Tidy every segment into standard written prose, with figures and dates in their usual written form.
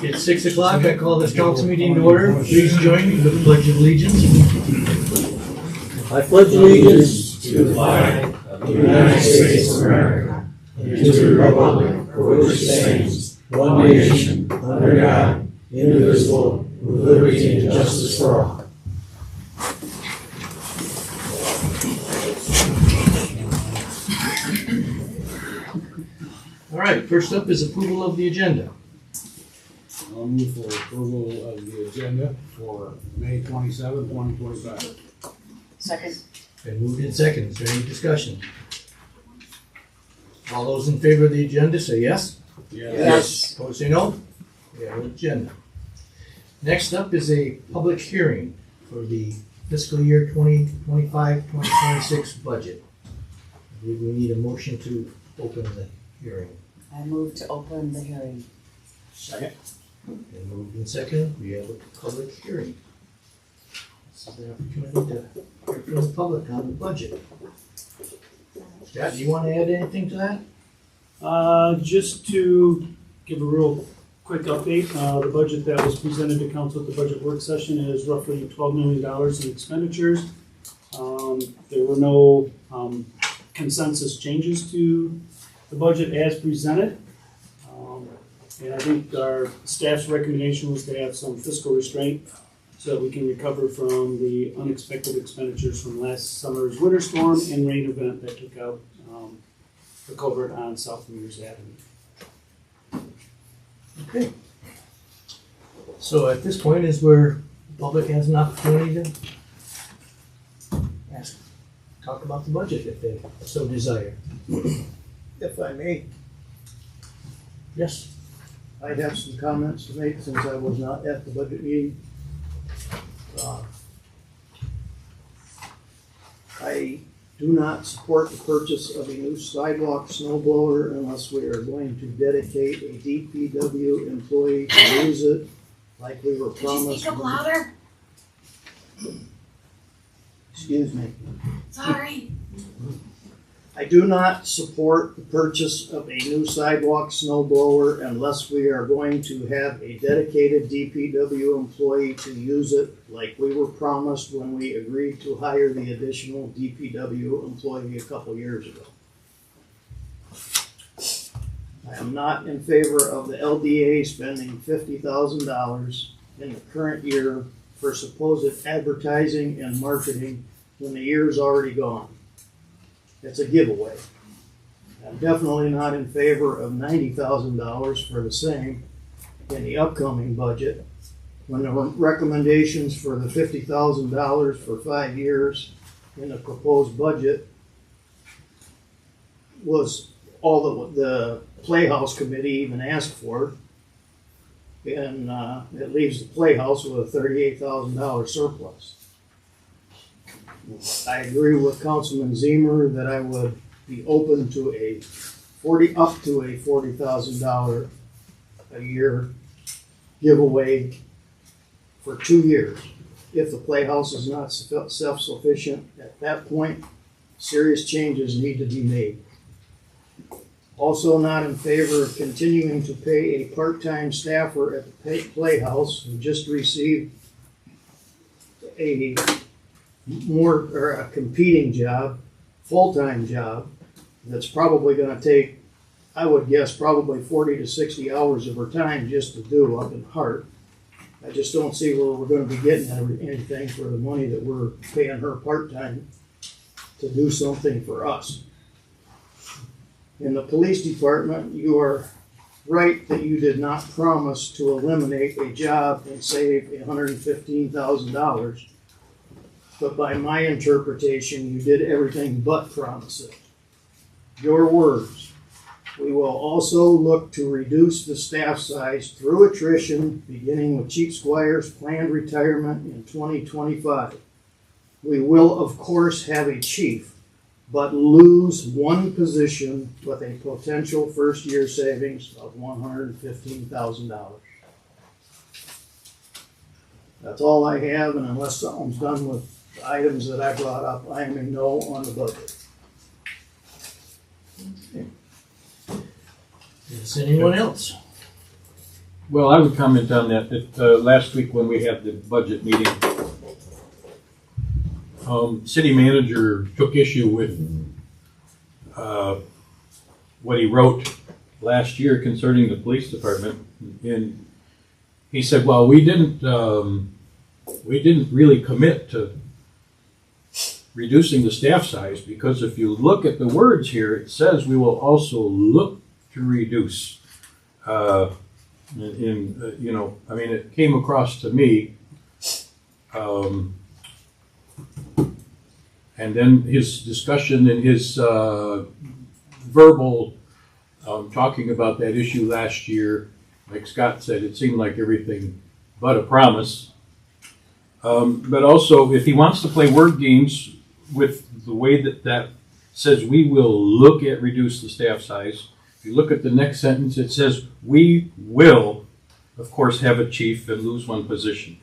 It's 6 o'clock. I call this council meeting to order. Please join me with the Pledge of Allegiance. I pledge allegiance to the flag of the United States of America and to the republic for which it stands, one nation, under God, indivisible, with liberty and justice for all. All right, first up is approval of the agenda. I'll move for approval of the agenda for May 27, 2025. Second. Been moved in second. Is there any discussion? All those in favor of the agenda say yes. Yes. Opposed say no. We have an agenda. Next up is a public hearing for the fiscal year 2025-2026 budget. I believe we need a motion to open the hearing. I move to open the hearing. Second. Been moved in second. We have a public hearing. This is the opportunity to hear from the public on the budget. Scott, do you want to add anything to that? Just to give a real quick update, the budget that was presented to council at the budget work session is roughly $12 million in expenditures. There were no consensus changes to the budget as presented. And I think our staff's recommendation was to have some fiscal restraint so that we can recover from the unexpected expenditures from last summer's winter storm and rain event that took out the culvert on South Mears Avenue. Okay. So at this point is where the public has an opportunity to talk about the budget if they so desire. If I may, Yes. I have some comments to make since I was not at the budget meeting. I do not support the purchase of a new sidewalk snow blower unless we are going to dedicate a DPW employee to use it like we were promised. Could you speak up louder? Excuse me. Sorry. I do not support the purchase of a new sidewalk snow blower unless we are going to have a dedicated DPW employee to use it like we were promised when we agreed to hire the additional DPW employee a couple years ago. I am not in favor of the LDA spending $50,000 in the current year for supposed advertising and marketing when the year's already gone. It's a giveaway. I'm definitely not in favor of $90,000 for the same in the upcoming budget when the recommendations for the $50,000 for 5 years in the proposed budget was all that the Playhouse Committee even asked for. And it leaves the Playhouse with a $38,000 surplus. I agree with Councilman Zemer that I would be open to up to a $40,000 a year giveaway for 2 years. If the Playhouse is not self-sufficient at that point, serious changes need to be made. Also not in favor of continuing to pay a part-time staffer at the Playhouse who just received a competing job, full-time job, that's probably going to take, I would guess, probably 40 to 60 hours of her time just to do up in Hart. I just don't see where we're going to be getting anything for the money that we're paying her part-time to do something for us. In the police department, you are right that you did not promise to eliminate a job and save $115,000. But by my interpretation, you did everything but promise it. Your words. We will also look to reduce the staff size through attrition, beginning with Chief Squire's planned retirement in 2025. We will, of course, have a chief, but lose one position with a potential first-year savings of $115,000. That's all I have, and unless something's done with the items that I brought up, I am a no on the budget. Is anyone else? Well, I would comment on that last week when we had the budget meeting, city manager took issue with what he wrote last year concerning the police department. And he said, well, we didn't really commit to reducing the staff size, because if you look at the words here, it says we will also look to reduce. It came across to me. And then his discussion and his verbal talking about that issue last year, like Scott said, it seemed like everything but a promise. But also, if he wants to play word games with the way that says we will look at reduce the staff size, if you look at the next sentence, it says we will, of course, have a chief and lose one position.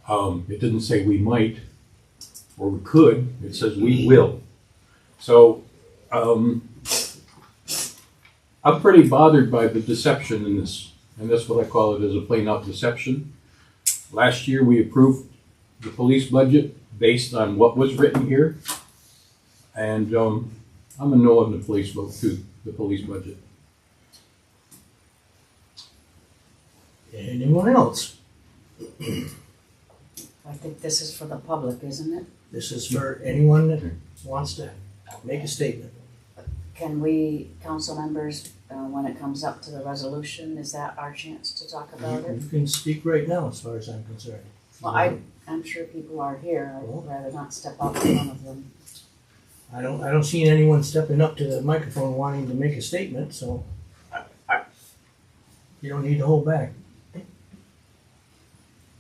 It didn't say we might or we could. It says we will. So I'm pretty bothered by the deception in this, and that's what I call it, as a plain out deception. Last year we approved the police budget based on what was written here, and I'm a no on the police vote too, the police budget. Anyone else? I think this is for the public, isn't it? This is for anyone that wants to make a statement. Can we, council members, when it comes up to the resolution, is that our chance to talk about it? You can speak right now, as far as I'm concerned. Well, I'm sure people are here. I'd rather not step up in front of them. I don't see anyone stepping up to the microphone wanting to make a statement, so you don't need to hold back.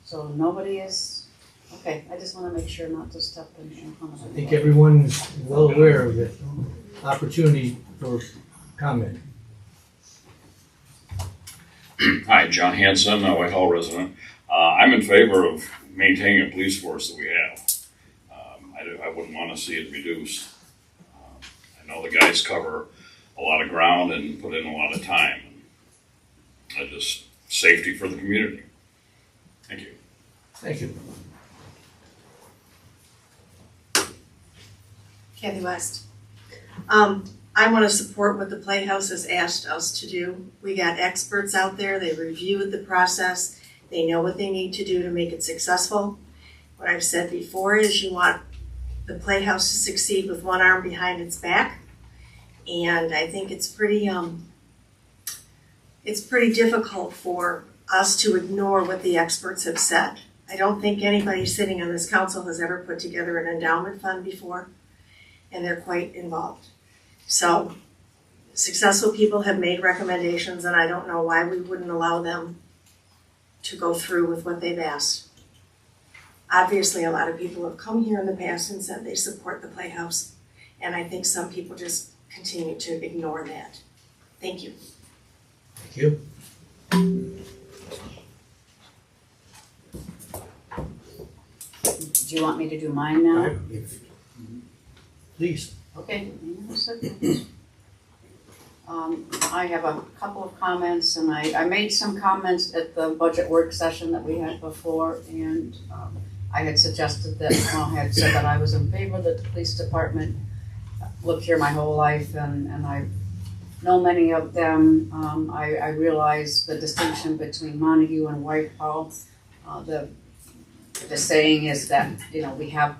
So nobody is, okay, I just want to make sure not to step in front of them. I think everyone's well aware of the opportunity for comment. Hi, John Hanson, a Whitehall resident. I'm in favor of maintaining a police force that we have. I wouldn't want to see it reduced. I know the guys cover a lot of ground and put in a lot of time. Safety for the community. Thank you. Thank you. Kathy West. I want to support what the Playhouse has asked us to do. We got experts out there, they reviewed the process, they know what they need to do to make it successful. What I've said before is you want the Playhouse to succeed with one arm behind its back. And I think it's pretty difficult for us to ignore what the experts have said. I don't think anybody sitting on this council has ever put together an endowment fund before, and they're quite involved. So successful people have made recommendations, and I don't know why we wouldn't allow them to go through with what they've asked. Obviously, a lot of people have come here in the past and said they support the Playhouse, and I think some people just continue to ignore that. Thank you. Thank you. Do you want me to do mine now? Please. Okay, hang on a second. I have a couple of comments, and I made some comments at the budget work session that we had before, and I had suggested that, I had said that I was in favor that the police department lived here my whole life, and I know many of them. I realize the distinction between Montague and Whitehall. The saying is that, we have,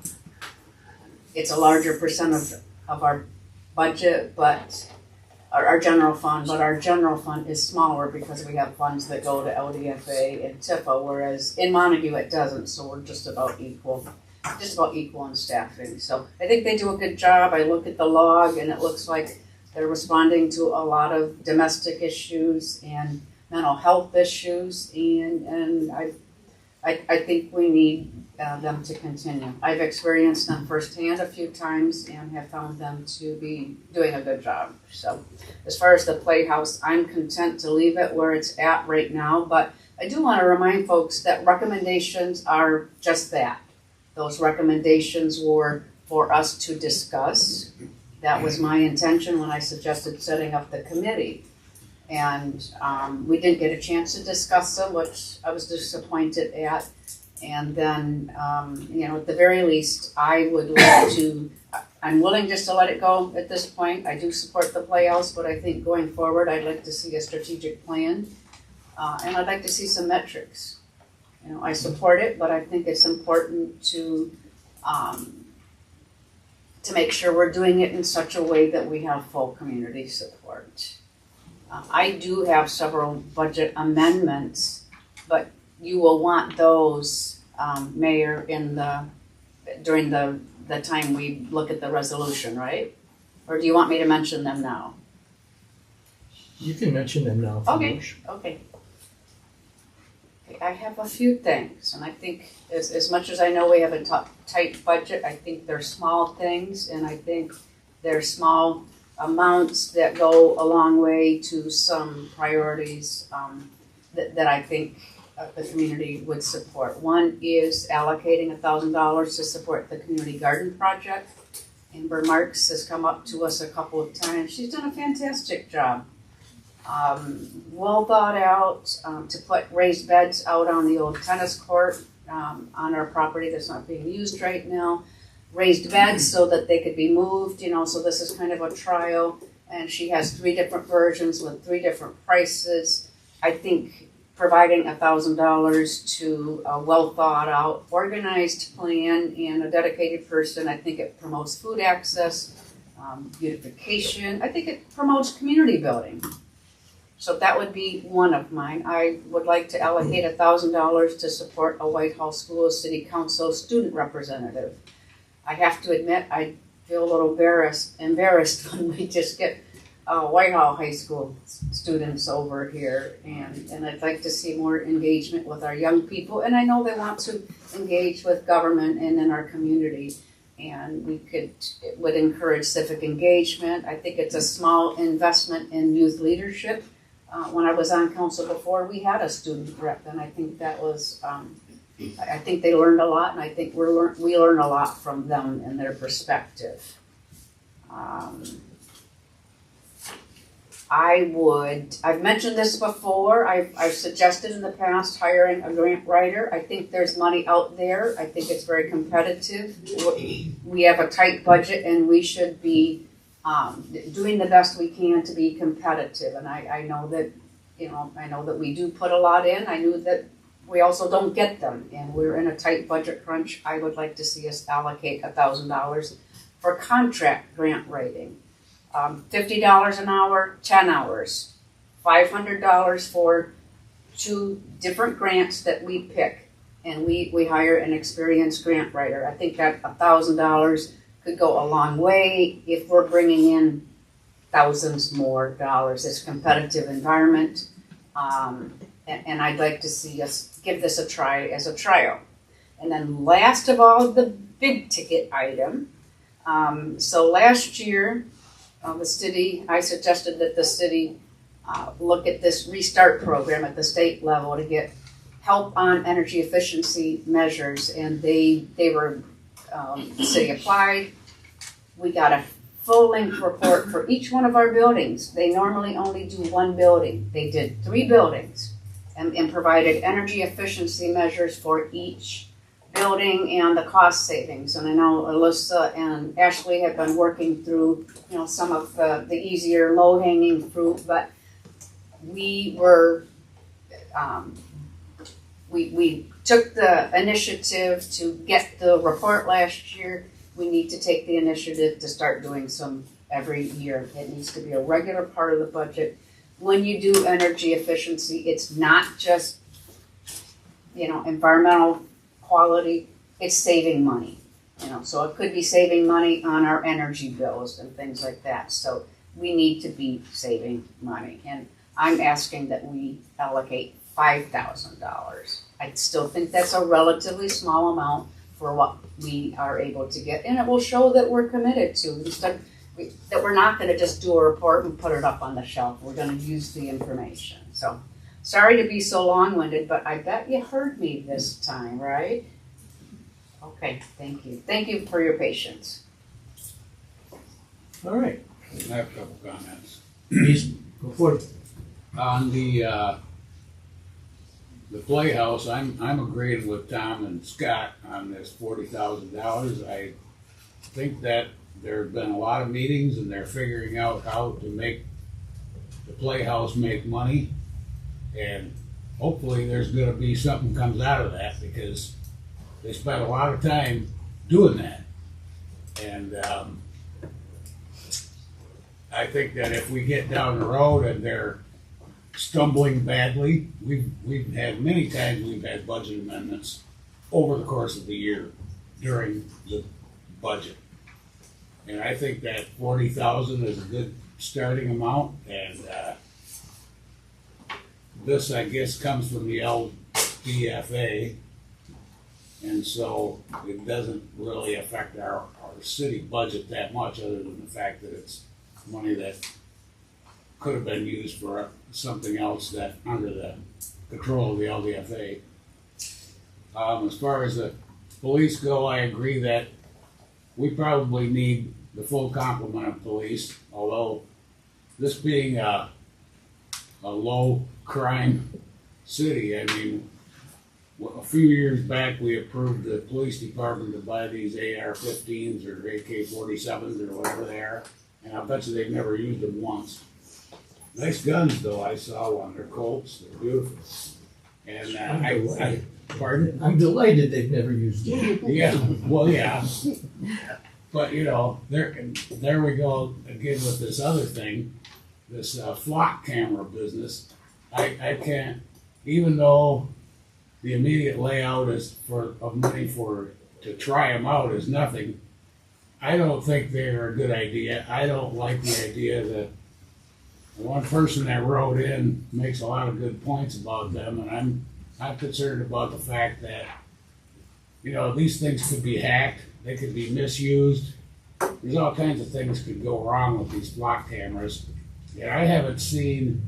it's a larger percent of our budget, but our general fund, but our general fund is smaller because we have funds that go to LDFA and TIFA, whereas in Montague it doesn't, so we're just about equal in staffing. So I think they do a good job. I look at the log and it looks like they're responding to a lot of domestic issues and mental health issues, and I think we need them to continue. I've experienced them firsthand a few times and have found them to be doing a good job. So as far as the Playhouse, I'm content to leave it where it's at right now, but I do want to remind folks that recommendations are just that. Those recommendations were for us to discuss. That was my intention when I suggested setting up the committee. And we didn't get a chance to discuss them, which I was disappointed at. And then, at the very least, I would like to, I'm willing just to let it go at this point. I do support the playhouse, but I think going forward, I'd like to see a strategic plan. And I'd like to see some metrics. I support it, but I think it's important to make sure we're doing it in such a way that we have full community support. I do have several budget amendments, but you will want those, Mayor, during the time we look at the resolution, right? Or do you want me to mention them now? You can mention them now. if you Okay, wish. okay. I have a few things, and I think as much as I know we have a tight budget, I think they're small things, and I think they're small amounts that go a long way to some priorities that I think the community would support. One is allocating $1,000 to support the community garden project. Amber Marks has come up to us a couple of times. She's done a fantastic job. Well thought out to put raised beds out on the old tennis court on our property that's not being used right now. Raised beds so that they could be moved, so this is kind of a trial. And she has 3 different versions with 3 different prices. I think providing $1,000 to a well thought out, organized plan and a dedicated person, I think it promotes food access, beautification. I think it promotes community building. So that would be one of mine. I would like to allocate $1,000 to support a Whitehall School City Council student representative. I have to admit, I feel a little embarrassed when we just get Whitehall High School students over here, and I'd like to see more engagement with our young people, and I know they want to engage with government and in our community, and it would encourage civic engagement. I think it's a small investment in youth leadership. When I was on council before, we had a student rep, and I think that was, I think they learned a lot, and I think we learn a lot from them and their perspective. I've mentioned this before, I've suggested in the past hiring a grant writer. I think there's money out there. I think it's very competitive. We have a tight budget and we should be doing the best we can to be competitive. And I know that we do put a lot in. I knew that we also don't get them, and we're in a tight budget crunch. I would like to see us allocate $1,000 for contract grant writing. $50 an hour, 10 hours, $500 for 2 different grants that we pick, and we hire an experienced grant writer. I think that $1,000 could go a long way if we're bringing in thousands more dollars. It's a competitive environment, and I'd like to see us give this a try as a trial. And then last of all, the big ticket item. So last year, I suggested that the city look at this restart program at the state level to get help on energy efficiency measures, and the city applied. We got a full-length report for each one of our buildings. They normally only do 1 building. They did 3 buildings and provided energy efficiency measures for each building and the cost savings. And I know Alyssa and Ashley have been working through, some of the easier low-hanging fruit, but we took the initiative to get the report last year. We need to take the initiative to start doing some every year. It needs to be a regular part of the budget. When you do energy efficiency, it's not just, environmental quality, it's saving money. So it could be saving money on our energy bills and things like that. So we need to be saving money. And I'm asking that we allocate $5,000. I still think that's a relatively small amount for what we are able to get. And it will show that we're committed to, that we're not going to just do a report and put it up on the shelf. We're going to use the information. So sorry to be so long-winded, but I bet you heard me this time, right? Okay, thank you. Thank you for your patience. All right. I have a couple comments. Please, go for it. On the Playhouse, I'm agreeing with Tom and Scott on this $40,000. I think that there have been a lot of meetings and they're figuring out how to make the Playhouse make money. And hopefully there's gonna be something comes out of that because they spent a lot of time doing that. And I think that if we get down the road and they're stumbling badly, we've had many times we've had budget amendments over the course of the year during the budget. And I think that 40,000 is a good starting amount, and this, I guess, comes from the LDFA, and so it doesn't really affect our city budget that much, other than the fact that it's money that could have been used for something else that under the control of the LDFA. As far as the police go, I agree that we probably need the full complement of police, although this being a low crime city, I mean, a few years back, we approved the police department to buy these AR-15s or AK-47s or whatever they are, and I bet you they've never used them once. Nice guns, though. I saw one. They're Colts. They're beautiful. And pardon? I'm delighted they've never used it. Yeah. Well, yeah. But you know, there we go again with this other thing, this flock camera business. I can't, even though the immediate layout is of money to try them out is nothing. I don't think they're a good idea. I don't like the idea that the one person that wrote in makes a lot of good points about them, and I'm concerned about the fact that, you know, these things could be hacked, they could be misused. There's all kinds of things could go wrong with these flock cameras. And I haven't seen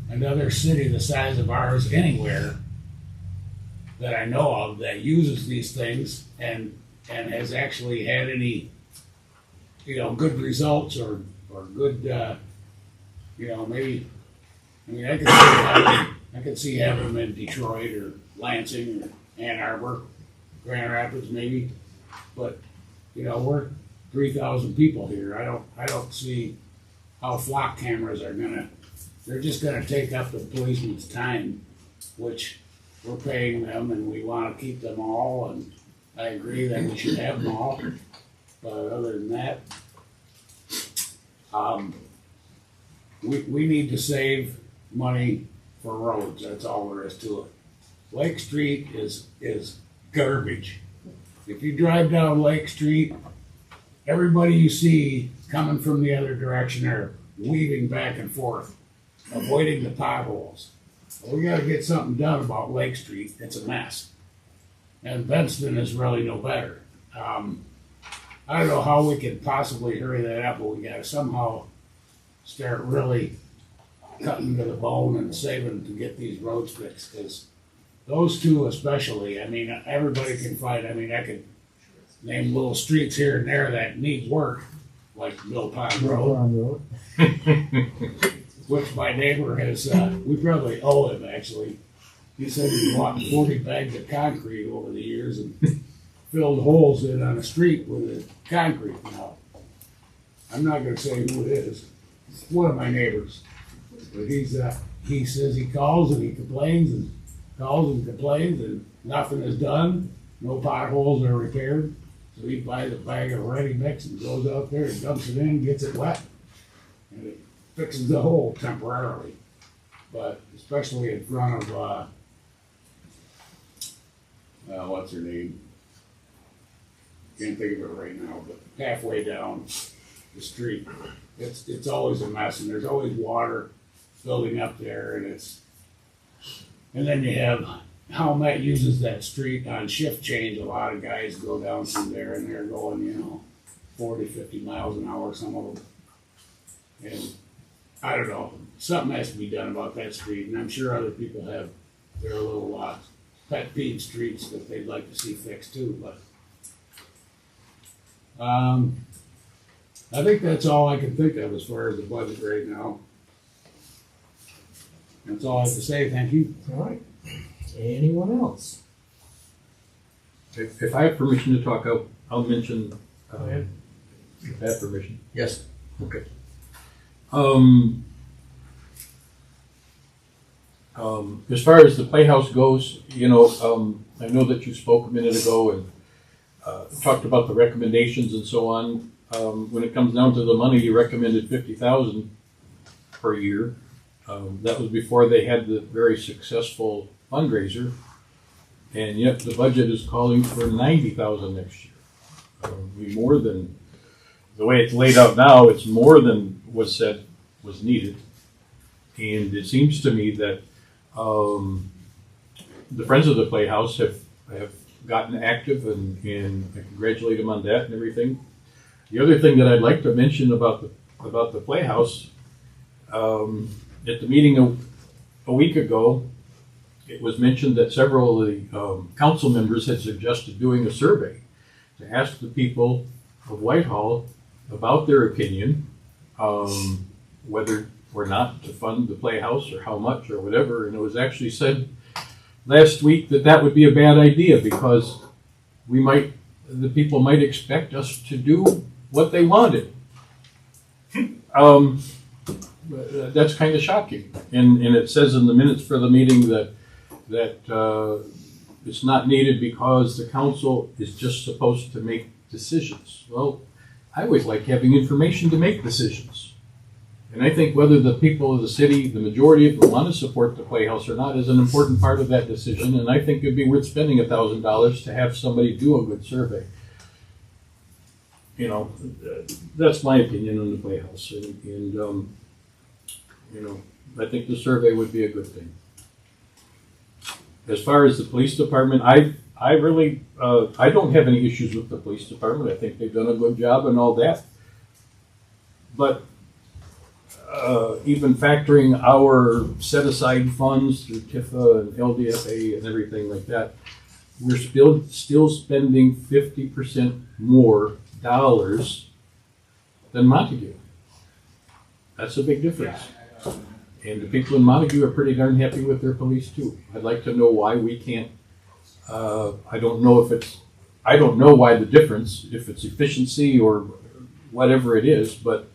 another city the size of ours anywhere that I know of that uses these things and has actually had any, you know, good results or good, you know, maybe, I mean, I could see having them in Detroit or Lansing or Ann Arbor, Grand Rapids maybe, but, you know, we're 3,000 people here. I don't see how flock cameras they're just gonna take up the policeman's time, which we're paying them and we wanna keep them all, and I agree that we should have them all, but other than that, we need to save money for roads, that's all there is to it. Lake Street is garbage. If you drive down Lake Street, everybody you see coming from the other direction are weaving back and forth, avoiding the potholes. We gotta get something done about Lake Street, it's a mess. And Benston is really no better. I don't know how we could possibly hurry that up, but we gotta somehow start really cutting to the bone and saving to get these roads fixed, because those two especially, I mean, everybody can find, I mean, I could name little streets here and there that need work, like Mill Pond Road, which my neighbor has, we probably owe him actually. He said he bought 40 bags of concrete over the years and filled holes in on the street with the concrete. Now, I'm not gonna say who it is. It's one of my neighbors. But he says he calls and he complains and calls and complains and nothing is done. No potholes are repaired. So he buys a bag of ready mix and goes out there and dumps it in, gets it wet, and it fixes the hole temporarily. But especially in front of, what's her name? Can't think of it right now, but halfway down the street, it's always a mess, and there's always water building up there, and then you have how Matt uses that street on shift change. A lot of guys go down through there and they're going, you know, 40, 50 miles an hour, some of them. And I don't know, something has to be done about that street, and I'm sure other people have their little pet peeve streets that they'd like to see fixed too, but I think that's all I can think of as far as the budget right now. That's all I have to say, thank you. All right. Anyone else? If I have permission to talk, I'll mention, Go ahead. if I have permission. Yes. Okay. As far as the Playhouse goes, I know that you spoke a minute ago and talked about the recommendations and so on. When it comes down to the money, you recommended $50,000 per year. That was before they had the very successful fundraiser, and yet the budget is calling for $90,000 next year. More than the way it's laid out now. It's more than was said was needed, and it seems to me that the Friends of the Playhouse have gotten active, and I congratulate them on that and everything. The other thing that I'd like to mention about the Playhouse, at the meeting a week ago, it was mentioned that several of the council members had suggested doing a survey to ask the people of Whitehall about their opinion, whether or not to fund the Playhouse or how much or whatever. And it was actually said last week that would be a bad idea because the people might expect us to do what they wanted. That's kind of shocking. And it says in the minutes for the meeting that it's not needed because the council is just supposed to make decisions. Well, I always like having information to make decisions. And I think whether the people of the city, the majority of them, want to support the Playhouse or not is an important part of that decision. And I think it'd be worth spending $1,000 to have somebody do a good survey. That's my opinion on the Playhouse. And I think the survey would be a good thing. As far as the police department, I really I don't have any issues with the police department. I think they've done a good job and all that. But even factoring our set-aside funds through TIFA and LDFA and everything like that, we're still spending 50% more dollars than Montague. That's a big difference. And the people in Montague are pretty darn happy with their police too. I'd like to know why we can't, I don't know why the difference, if it's efficiency or whatever it is, but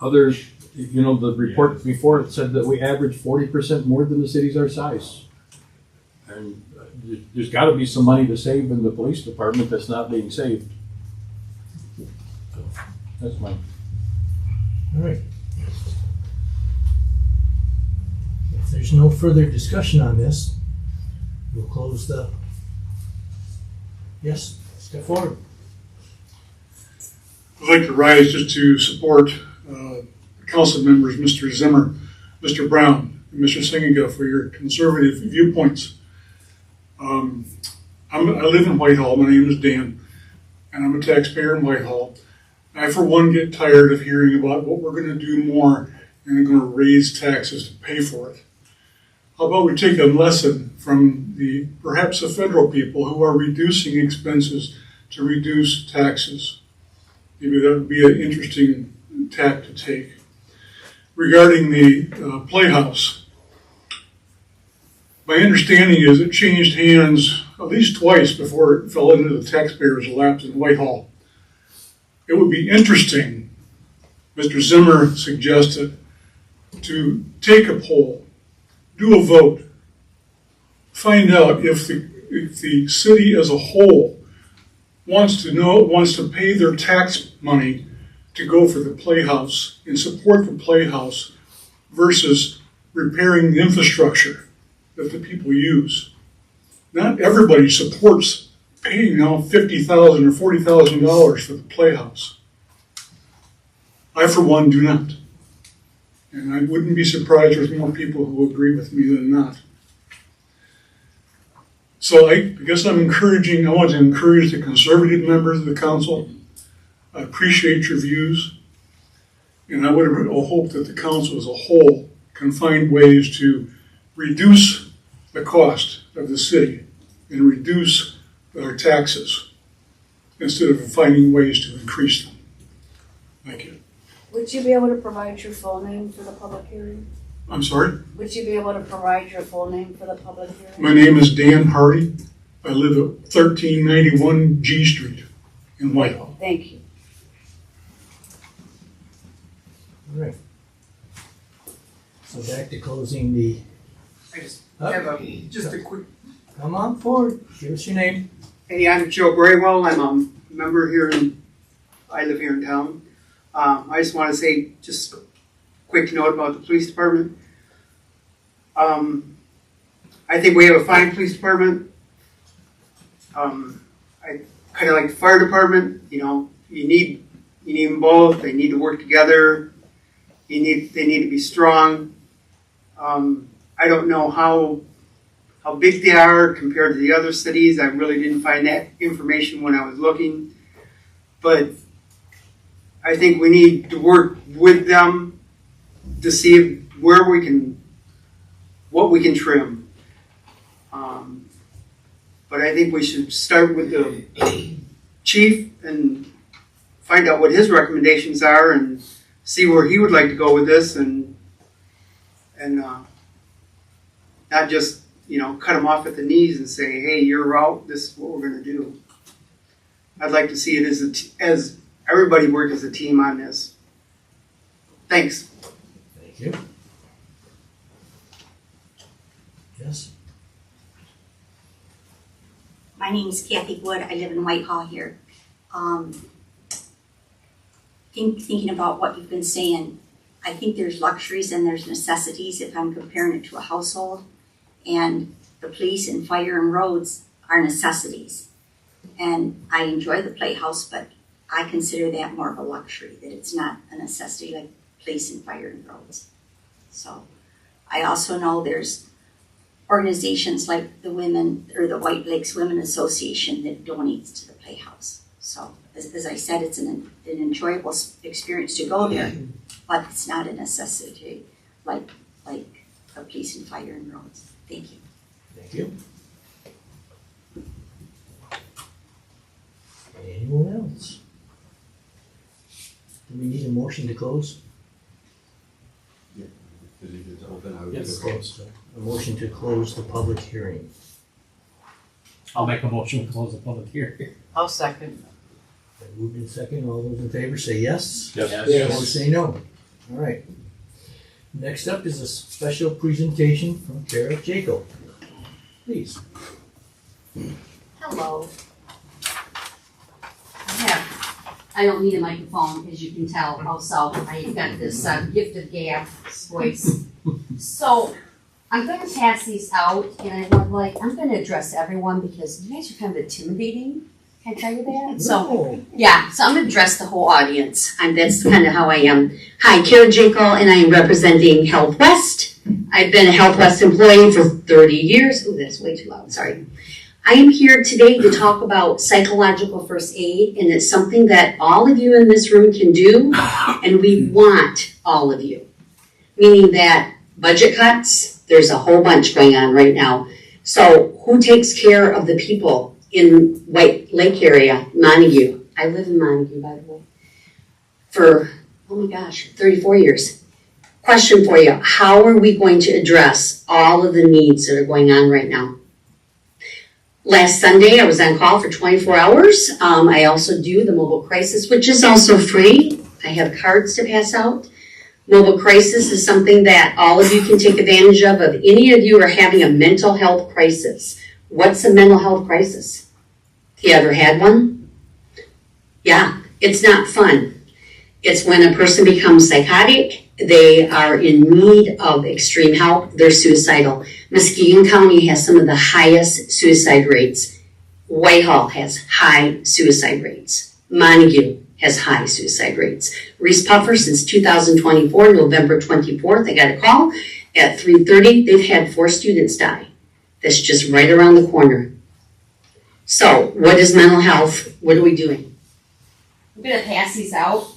others, the report before it said that we average 40% more than the cities our size. And there's got to be some money to save in the police department that's not being saved. So that's mine. All right. If there's no further discussion on this, we'll close the. Yes, step forward. I'd like to rise just to support council members, Mr. Zimmer, Mr. Brown, and Mr. Singiga for your conservative viewpoints. I live in Whitehall. My name is Dan, and I'm a taxpayer in Whitehall. I, for one, get tired of hearing about what we're going to do more and we're going to raise taxes to pay for it. How about we take a lesson from perhaps the federal people who are reducing expenses to reduce taxes? Maybe that would be an interesting tack to take. Regarding the Playhouse, my understanding is it changed hands at least twice before it fell into the taxpayers' laps in Whitehall. It would be interesting, Mr. Zimmer suggested, to take a poll, do a vote, find out if the city as a whole wants to pay their tax money to go for the Playhouse and support the Playhouse versus repairing the infrastructure that the people use. Not everybody supports paying now $50,000 or $40,000 for the Playhouse. I, for one, do not. And I wouldn't be surprised there's more people who agree with me than not. So I guess I want to encourage the conservative members of the council. I appreciate your views. And I would hope that the council as a whole can find ways to reduce the cost of the city and reduce our taxes instead of finding ways to increase them. Thank you. Would you be able to provide your full name for the public hearing? I'm sorry? Would you be able to provide your full name for the public hearing? My name is Dan Hardy. I live at 1391 G Street in Whitehall. Thank you. All right. So back to closing the, I just Oh. have just a quick, come on forward, give us your name. hey, I'm Joe Braywell, I'm a member here I live here in town. I just want to say just a quick note about the police department. I think we have a fine police department. I kind of like the fire department, you need them both, they need to work together. They need to be strong. I don't know how big they are compared to the other cities. I really didn't find that information when I was looking. But I think we need to work with them to see what we can trim. But I think we should start with the chief and find out what his recommendations are and see where he would like to go with this and not just, cut him off at the knees and say, hey, you're out, this is what we're going to do. I'd like to see it as everybody work as a team on this. Thanks. Thank you. Yes? My name is Kathy Wood. I live in Whitehall here. Thinking about what you've been saying, I think there's luxuries and there's necessities if I'm comparing it to a household. And the police and fire and roads are necessities. And I enjoy the playhouse, but I consider that more of a luxury, that it's not a necessity like police and fire and roads. So I also know there's organizations like the Women or the White Lakes Women Association that donates to the Playhouse. So as I said, it's an enjoyable experience to go there, but it's not a necessity like a police and fire and roads. Thank you. Thank you. Anyone else? Do we need a motion to close? Yes. So, a motion to close the public hearing. I'll make a motion to close the public hearing. I'll second. Been moved in second, all those in favor say yes. Yes. Opposed say no. All right. Next up is a special presentation from Kara Jacob. Please. Hello. I don't need a microphone, as you can tell. Also, I've got this gift of gab voice. So I'm going to pass these out, and I'm going to address everyone because you guys are kind of intimidating. Can I tell you that? So yeah, so I'm going to address the whole audience. That's kind of how I am. Hi, Kara Jekyll, and I am representing Health West. I've been a Health West employee for 30 years. Oh, that's way too loud. Sorry. I am here today to talk about psychological first aid, and it's something that all of you in this room can do, and we want all of you. Meaning that budget cuts, there's a whole bunch going on right now. So who takes care of the people in White Lake area, Montague? I live in Montague, by the way, for, 34 years. Question for you, how are we going to address all of the needs that are going on right now? Last Sunday, I was on call for 24 hours. I also do the mobile crisis, which is also free. I have cards to pass out. Mobile crisis is something that all of you can take advantage of. If any of you are having a mental health crisis, what's a mental health crisis? You ever had one? Yeah, it's not fun. It's when a person becomes psychotic, they are in need of extreme help, they're suicidal. Muskegon County has some of the highest suicide rates. Whitehall has high suicide rates. Montague has high suicide rates. Reese Puffer, since 2024, November 24th, I got a call at 3:30. They've had 4 students die. That's just right around the corner. So what is mental health? What are we doing? I'm going to pass these out.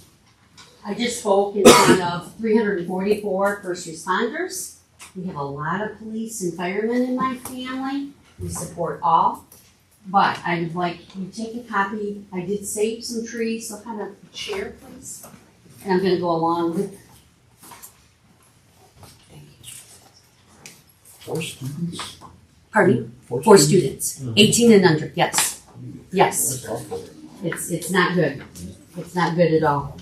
I just spoke in front of 344 first responders. We have a lot of police and firemen in my family. We support all. But I would like you to take a copy. I did save some trees, so kind of chair, please. And I'm going to go along with. Thank you. 4 students? Pardon me? 4 students, 18 and under, yes. Yes, That's awful. it's not good. It's not good at all.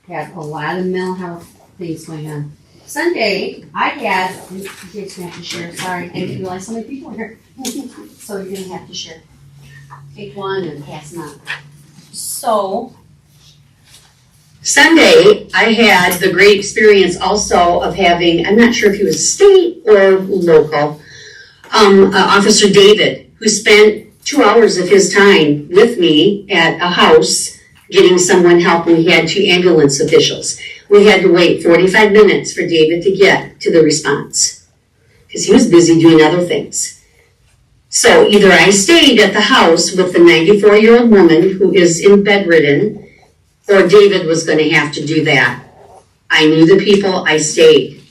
Have a lot of mental health things going on. Sunday, I had, you guys have to share, sorry, I didn't realize so many people were here. So you're gonna have to share. Take one and pass them on. So, Sunday, I had the great experience also of having, I'm not sure if he was state or local, Officer David, who spent 2 hours of his time with me at a house getting someone help. We had 2 ambulance officials. We had to wait 45 minutes for David to get to the response because he was busy doing other things. So either I stayed at the house with the 94-year-old woman who is bedridden, or David was going to have to do that. I knew the people, I stayed.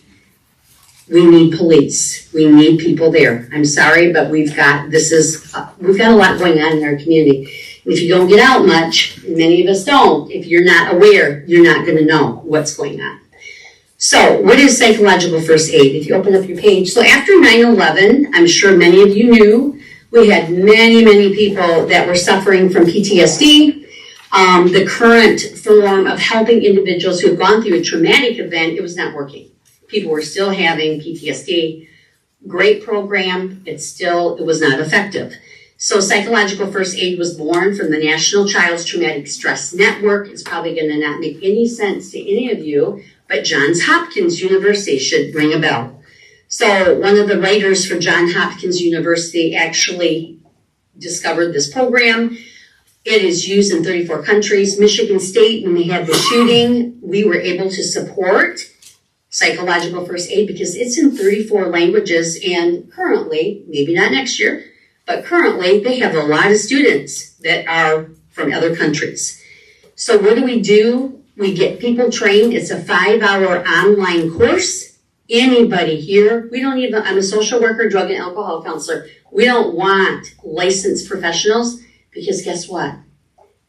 We need police. We need people there. I'm sorry, but we've got a lot going on in our community. And if you don't get out much, and many of us don't, if you're not aware, you're not going to know what's going on. So what is psychological first aid? If you open up your page. So after 9/11, I'm sure many of you knew, we had many, many people that were suffering from PTSD. The current form of helping individuals who have gone through a traumatic event, it was not working. People were still having PTSD. Great program, it was not effective. So psychological first aid was born from the National Child's Traumatic Stress Network. It's probably going to not make any sense to any of you, but Johns Hopkins University should ring a bell. So one of the writers for Johns Hopkins University actually discovered this program. It is used in 34 countries. Michigan State, when they had the shooting, we were able to support psychological first aid because it's in 34 languages, and currently, maybe not next year, but currently they have a lot of students that are from other countries. So what do? We get people trained. It's a 5-hour online course. Anybody here, I'm a social worker, drug and alcohol counselor. We don't want licensed professionals because guess what?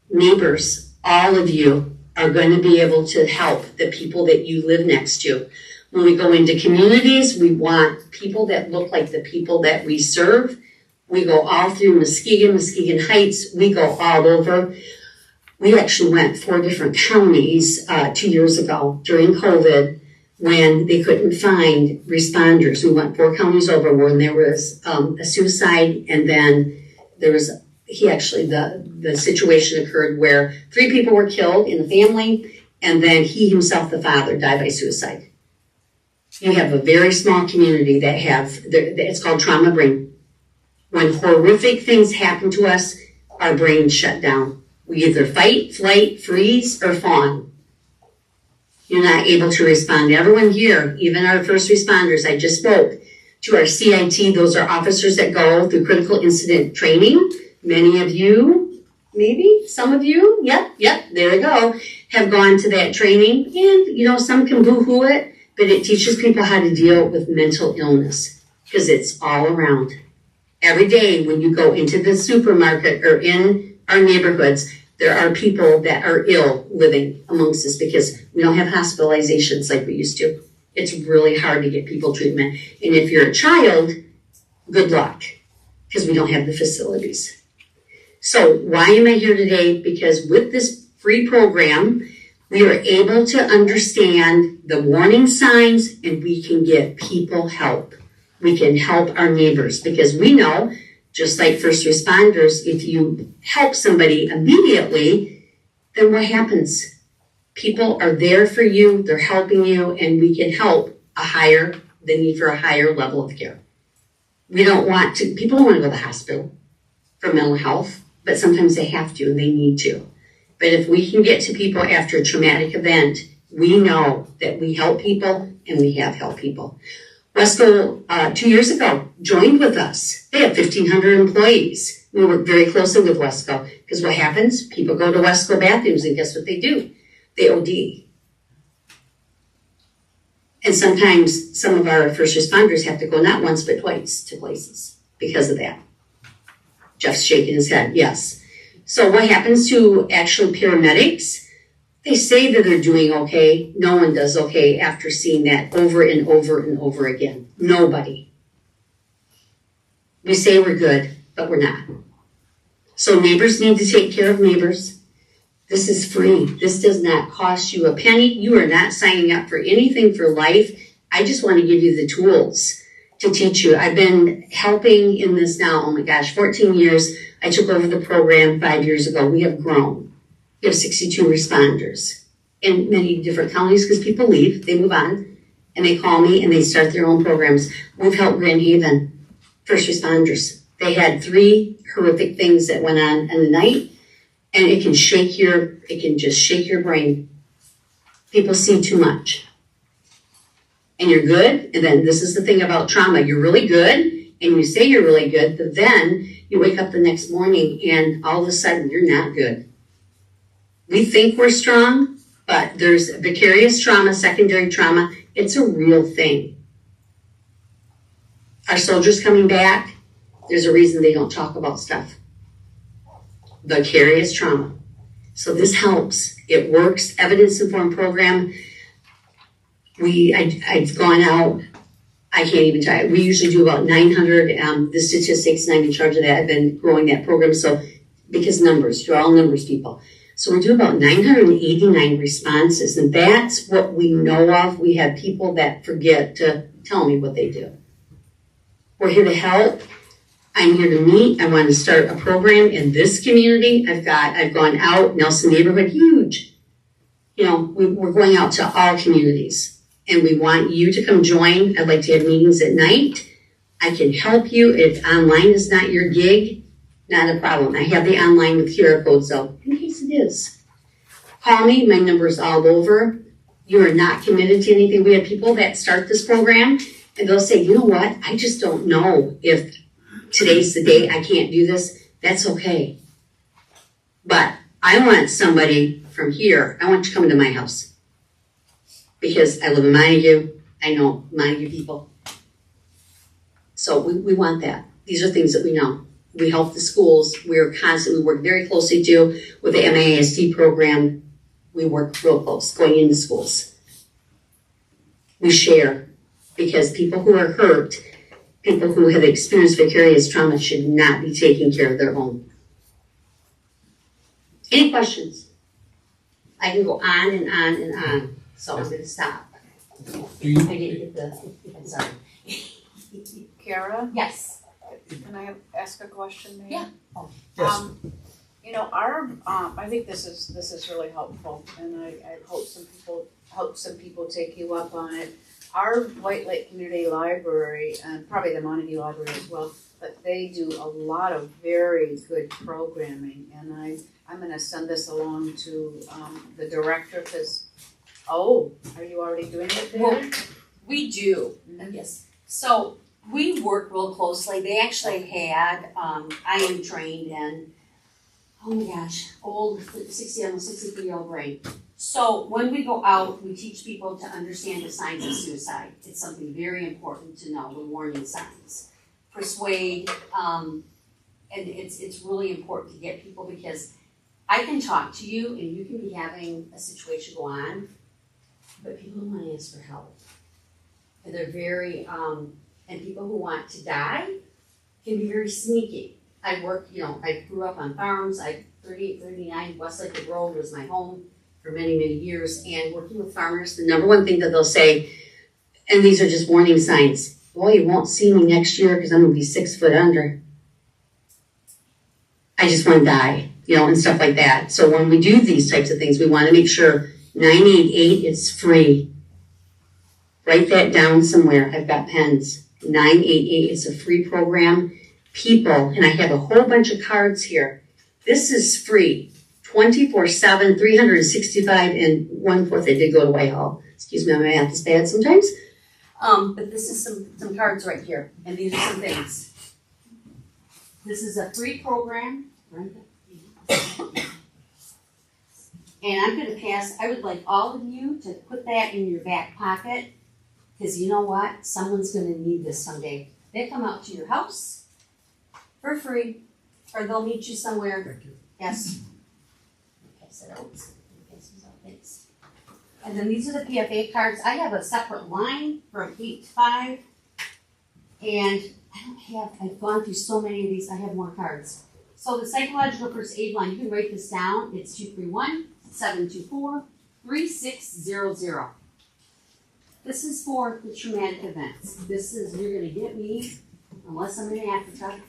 Neighbors, all of you are going to be able to help the people that you live next to. When we go into communities, we want people that look like the people that we serve. We go all through Muskegon Heights. We go all over. We actually went 4 different counties 2 years ago during COVID when they couldn't find responders. We went 4 counties over when there was a suicide, and then there was the situation occurred where 3 people were killed in the family, and then he himself, the father, died by suicide. You have a very small community that it's called trauma brain. When horrific things happen to us, our brains shut down. We either fight, flight, freeze, or fawn. You're not able to respond. Everyone here, even our first responders, I just spoke to our CIT, those are officers that go through critical incident training. Many of you, maybe some of you, yep, there we go, have gone to that training. And, some can boo-hoo it, but it teaches people how to deal with mental illness because it's all around. Every day when you go into the supermarket or in our neighborhoods, there are people that are ill living amongst us because we don't have hospitalizations like we used to. It's really hard to get people treatment. And if you're a child, good luck because we don't have the facilities. So why am I here today? Because with this free program, we are able to understand the warning signs and we can get people help. We can help our neighbors because we know, just like first responders, if you help somebody immediately, then what happens? People are there for you, they're helping you, and we can help the need for a higher level of care. People don't want to go to the hospital for mental health, but sometimes they have to and they need to. But if we can get to people after a traumatic event, we know that we help people and we have helped people. Wesco, 2 years ago, joined with us. They have 1,500 employees. We work very closely with Wesco because what happens? People go to Wesco bathrooms and guess what they do? They OD. And sometimes some of our first responders have to go not once but twice to places because of that. Jeff's shaking his head, yes. So what happens to actually paramedics? They say that they're doing okay. No one does okay after seeing that over and over and over again. Nobody. We say we're good, but we're not. So neighbors need to take care of neighbors. This is free. This does not cost you a penny. You are not signing up for anything for life. I just want to give you the tools to teach you. I've been helping in this now, 14 years. I took over the program 5 years ago. We have grown. We have 62 responders in many different counties because people leave, they move on, and they call me and they start their own programs. We've helped Grand Haven, first responders. They had 3 horrific things that went on in the night, and it can just shake your brain. People see too much. And you're good, and then this is the thing about trauma. You're really good, and you say you're really good, but then you wake up the next morning and all of a sudden you're not good. We think we're strong, but there's vicarious trauma, secondary trauma. It's a real thing. Our soldiers coming back, there's a reason they don't talk about stuff. Vicarious trauma. So this helps. It works. Evidence-informed program. I've gone out, I can't even tell you. We usually do about 900, the statistics, and I'm in charge of that. I've been growing that program, so because numbers, you're all numbers people. So we do about 989 responses, and that's what we know of. We have people that forget to tell me what they do. We're here to help. I'm here to meet. I want to start a program in this community. I've gone out, Nelson neighborhood, huge. We're going out to all communities. And we want you to come join. I'd like to have meetings at night. I can help you. If online is not your gig, not a problem. I have the online with QR codes though, in case it is. Call me. My number is all over. You are not committed to anything. We have people that start this program and they'll say, you know what? I just don't know if today's the day I can't do this. That's okay. But I want somebody from here. I want you to come to my house. Because I live in Montague, I know Montague people. So we want that. These are things that we know. We help the schools. We work very closely too with the MASD program. We work real close going into schools. We share because people who are hurt, people who have experienced vicarious trauma should not be taking care of their own. Any questions? I can go on and on and on. So I'm going to stop. I didn't get I'm sorry. Kara, Yes. can I ask a question maybe? Yeah. Yes. I think this is really helpful, and I hope some people take you up on it. Our White Lake Community Library, and probably the Montague Library as well, but they do a lot of very good programming, and I'm going to send this along to the director because. Oh, are you already doing it there? Well, we do. Yes. So we work real closely. They actually had, I am trained in, oh my gosh, old, almost 63-year-old brain. So when we go out, we teach people to understand the signs of suicide. It's something very important to know, the warning signs. Persuade, and it's really important to get people because I can talk to you and you can be having a situation go on, but people don't want to ask for help. And they're very, and people who want to die can be very sneaky. I grew up on farms. 3839 Westlake Road was my home for many, many years. And working with farmers, the number one thing that they'll say, and these are just warning signs, well, you won't see me next year because I'm going to be 6 foot under. I just want to die, and stuff like that. So when we do these types of things, we want to make sure 988 is free. Write that down somewhere. I've got pens. 988 is a free program. People, and I have a whole bunch of cards here. This is free. 24/7, 365, and 1/4. I did go to Whitehall. Excuse me, my math is bad sometimes. But this is some cards right here, and these are some things. This is a free program. And I'm going to pass, I would like all of you to put that in your back pocket, because you know what? Someone's going to need this someday. They come out to your house for free, or they'll meet you somewhere. Thank you. Yes. Pass it out. Thanks. And then these are the PFA cards. I have a separate line from 8 to 5, and I've gone through so many of these, I have more cards. So the psychological first aid line, you can write this down, it's 231-724-3600. This is for the traumatic events. This is, you're gonna get me, unless I'm in Africa,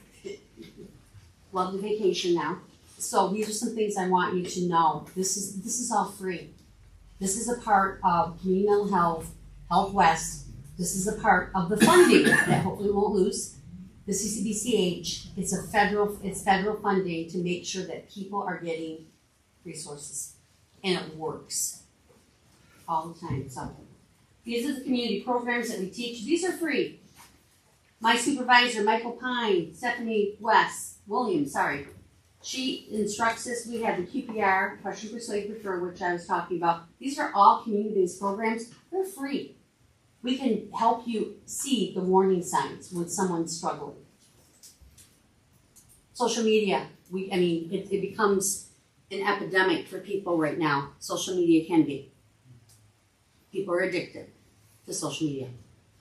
love the vacation now. So these are some things I want you to know. This is all free. This is a part of Community Mental Health, Health West. This is a part of the funding that hopefully won't lose. The CCBCH, it's federal funding to make sure that people are getting resources. And it works all the time. So these are the community programs that we teach. These are free. My supervisor, Michael Pine, Stephanie Williams, she instructs us. We have the QPR, Question, Persuade, Refer, which I was talking about. These are all community-based programs. They're free. We can help you see the warning signs when someone's struggling. Social media, it becomes an epidemic for people right now. Social media can be. People are addicted to social media.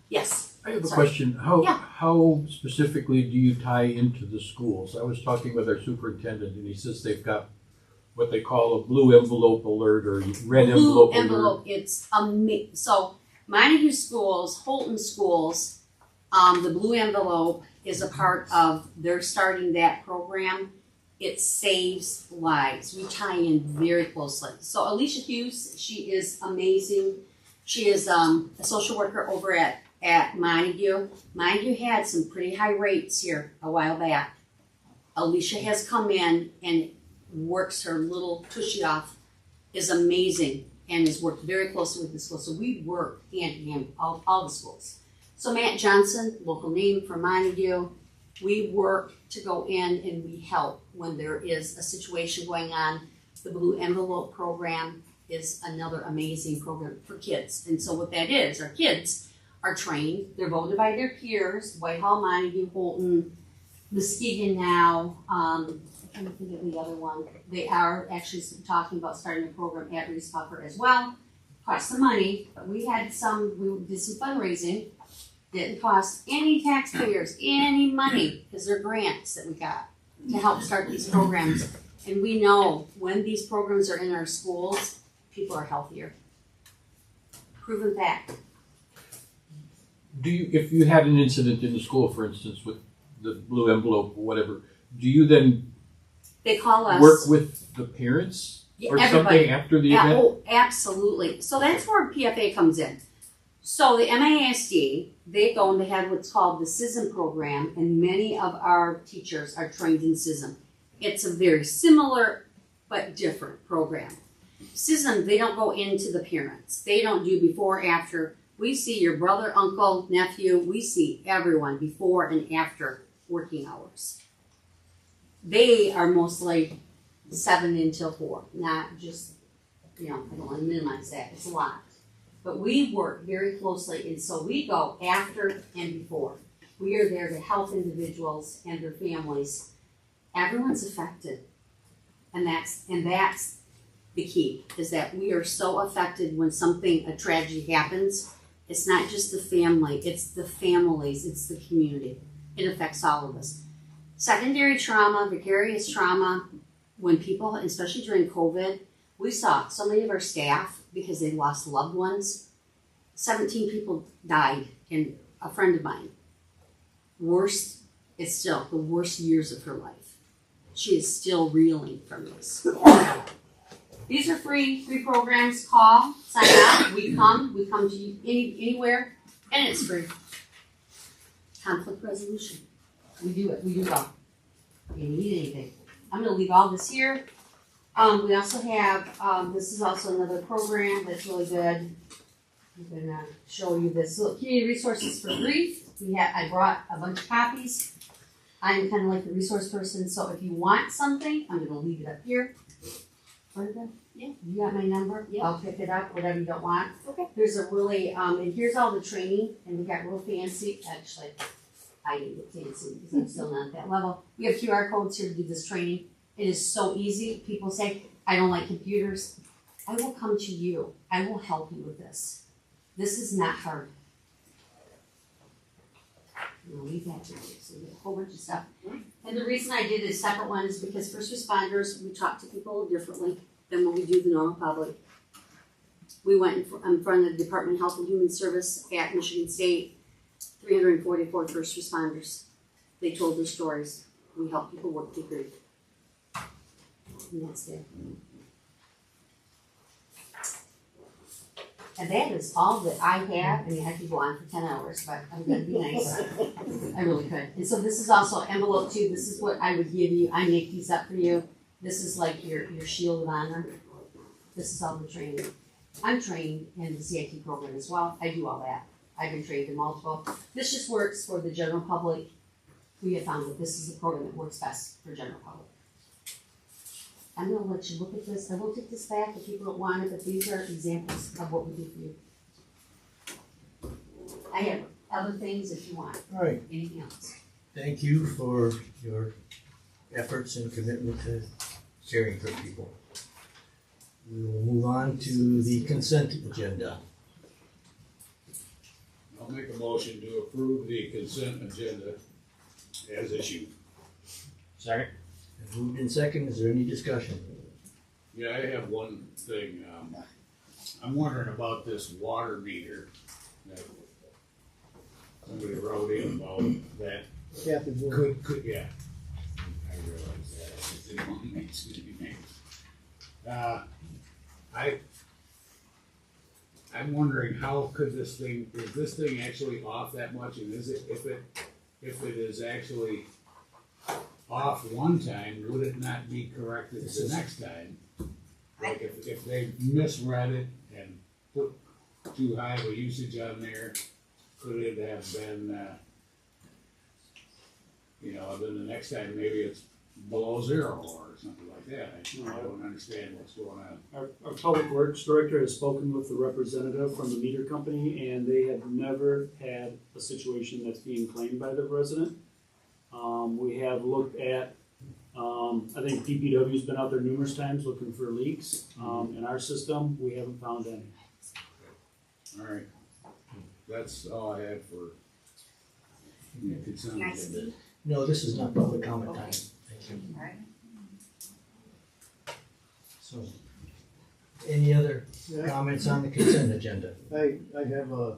Yes? I have a Sorry. question. Yeah. How specifically do you tie into the schools? I was talking with our superintendent, and he says they've got what they call a blue envelope alert or red envelope alert. It's amazing. So Montague schools, Holton schools, the blue envelope is a part of, they're starting that program. It saves lives. We tie in very closely. So Alicia Hughes, she is amazing. She is a social worker over at Montague. Montague had some pretty high rates here a while back. Alicia has come in and works her little tushy off, is amazing, and has worked very closely with the school. So we work hand in hand, all the schools. So Matt Johnson, local name for Montague, we work to go in and we help when there is a situation going on. The Blue Envelope program is another amazing program for kids. And so what that is, our kids are trained, they're voted by their peers, Whitehall, Montague, Holton, Muskegon now, I can't think of the other one. They are actually talking about starting a program at Reese Puffer as well. Cost some money, but we did some fundraising. Didn't cost any taxpayers any money because they're grants that we got to help start these programs. And we know when these programs are in our schools, people are healthier. Proven fact. If you had an incident in the school, for instance, with the blue envelope or whatever, do you then They call us. work with the parents or everybody. something after the event? Oh, absolutely. So that's where PFA comes in. So the MASD, they go and they have what's called the CISM program, and many of our teachers are trained in CISM. It's a very similar but different program. CISM, they don't go into the parents. They don't do before, after. We see your brother, uncle, nephew. We see everyone before and after working hours. They are mostly 7 until 4, not just, I don't want to minimize that. It's a lot. But we work very closely, and so we go after and before. We are there to help individuals and their families. Everyone's affected, and that's the key, is that we are so affected when a tragedy happens. It's not just the family, it's the families, it's the community. It affects all of us. Secondary trauma, vicarious trauma, when people, especially during COVID, we saw so many of our staff, because they lost loved ones, 17 people died, and a friend of mine, it's still the worst years of her life. She is still reeling from this. These are free programs. Call, sign up, we come to you anywhere, and it's free. Conflict resolution, we do it all. If you need anything. I'm gonna leave all this here. We also have, this is also another program that's really good. I'm gonna show you this. So community resources for grief. I brought a bunch of copies. I'm kind of like the resource person, so if you want something, I'm gonna leave it up here. Yeah, you got my number? Yeah. I'll pick it up, whatever you don't want. Okay. There's a really, and here's all the training, and we got real fancy. Actually, I didn't get fancy because I'm still not at that level. We have QR codes here to do this training. It is so easy. People say, I don't like computers. I will come to you. I will help you with this. This is not hard. we've had to do, so we did a whole bunch of stuff. And the reason I did a separate one is because first responders, we talk to people differently than what we do the normal public. We went in front of the Department of Health and Human Service at Michigan State, 344 first responders. They told their stories. We help people work through grief. And that's it. And that is all that I have. I mean, I could go on for 10 hours, but I'm going to be nice. I really could. And so this is also envelope 2. This is what I would give you. I make these up for you. This is like your shield of honor. This is all the training. I'm trained in the CIT program as well. I do all that. I've been trained in multiple. This just works for the general public. We have found that this is a program that works best for general public. I'm going to let you look at this. I will take this back if people don't want it, but these are examples of what we do for you. I have other things if you want. All right. Anything else? Thank you for your efforts and commitment to caring for people. We will move on to the consent agenda. I'll make a motion to approve the consent agenda as issued. Second. Moved in second. Is there any discussion? Yeah, I have one thing. I'm wondering about this water meter that somebody wrote in about that. Kathy Wood. Could, yeah. I realize that. I didn't want to mention any names. I'm wondering how could is this thing actually off that much? And is it, if it is actually off one time, would it not be corrected the next time? Like if they misread it and put too high of a usage on there, could it have been, then the next time maybe it's below 0 or something like that. I don't understand what's going on. Our public works director has spoken with the representative from the meter company, and they have never had a situation that's being claimed by the resident. We have looked at, I think DPW's been out there numerous times looking for leaks. In our system, we haven't found any. All right. That's all I had for consent agenda. No, this is not public comment time. Thank you. All right. So, any other comments on the consent agenda? I have a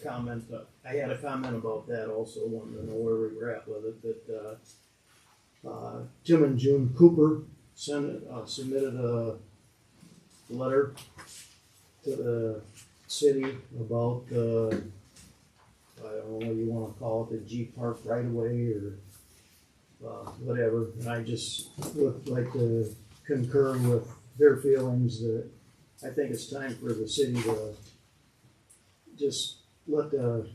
comment. I had a comment about that also. Wanted to know where we were at with it. That Tim and June Cooper submitted a letter to the city about I don't know what you want to call it, the G Park right away or whatever. And I just would like to concur with their feelings that I think it's time for the city to just let the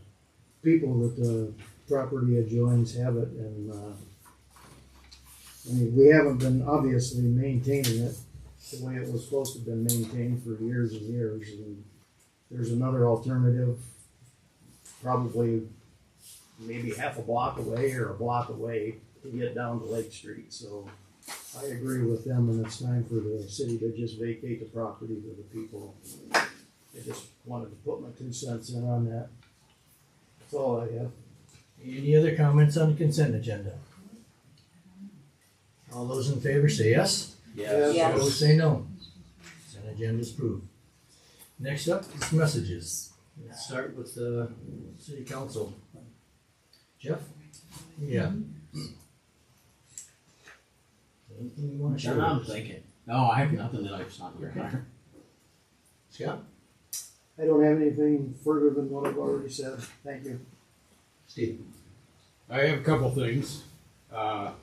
people that the property adjoins have it. And I mean, we haven't been obviously maintaining it the way it was supposed to have been maintained for years and years. And there's another alternative, probably maybe half a block away or a block away to get down to Lake Street. So I agree with them, and it's time for the city to just vacate the property to the people. I just wanted to put my 2 cents in on that. That's all I have. Any other comments on the consent agenda? All those in favor say yes. Yes. Yes. Opposed say no. Consent agenda is approved. Next up is messages. Let's start with the city council. Jeff? Yeah. Anything you want to share? I'm thinking. No, I have nothing that I've not here. Scott? I don't have anything further than what I've already said. Thank you. Steve? I have a couple things. The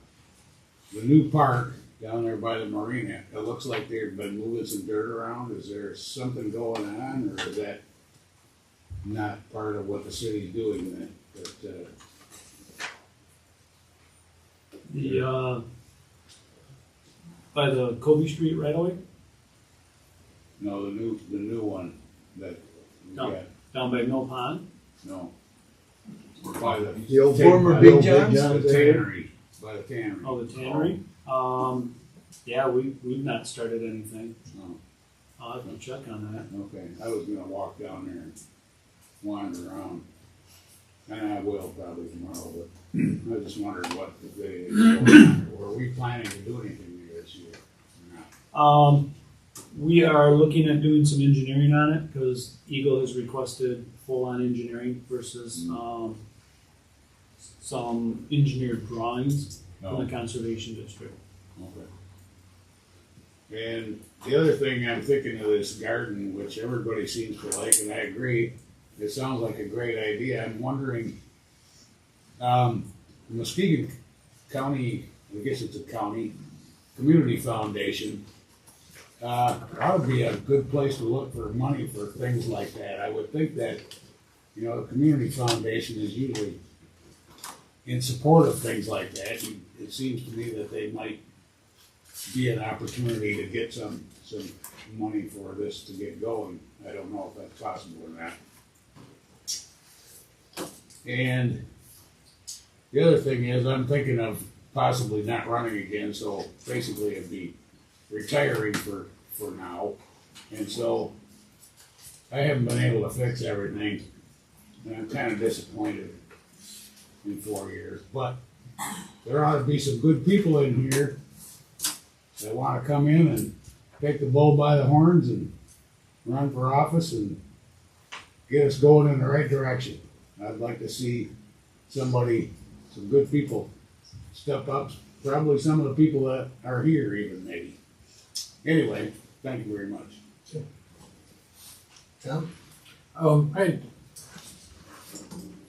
new park down there by the marina, it looks like they've been moving some dirt around. Is there something going on, or is that not part of what the city's doing then? The, by the Kobe Street right away, No, the new one that we No. got, down by Mill Pond. no. By The old Former the Big old John's? the area. tannery, by the tannery. Oh, the tannery. Yeah, we've not started anything. Oh, I'll have to check on that. okay, I was gonna walk down there and wander around. And I will probably tomorrow, but I just wondered what the day is going on. Or are we planning to do anything this year or not? We are looking at doing some engineering on it, because Eagle has requested full-on engineering versus, some engineered drawings from the conservation district. Okay. And the other thing I'm thinking of this garden, which everybody seems to like, and I agree, it sounds like a great idea. I'm wondering, the Muskegon County, I guess it's a county, community foundation, ought to be a good place to look for money for things like that. I would think that, the community foundation is usually in support of things like that. It seems to me that they might be an opportunity to get some money for this to get going. I don't know if that's possible or not. And the other thing is, I'm thinking of possibly not running again, so basically it'd be retiring for now. And so I haven't been able to fix everything, and I'm kind of disappointed in 4 years. But there ought to be some good people in here that want to come in and take the bull by the horns and run for office and get us going in the right direction. I'd like to see some good people step up, probably some of the people that are here even maybe. Anyway, thank you very much. Tom? I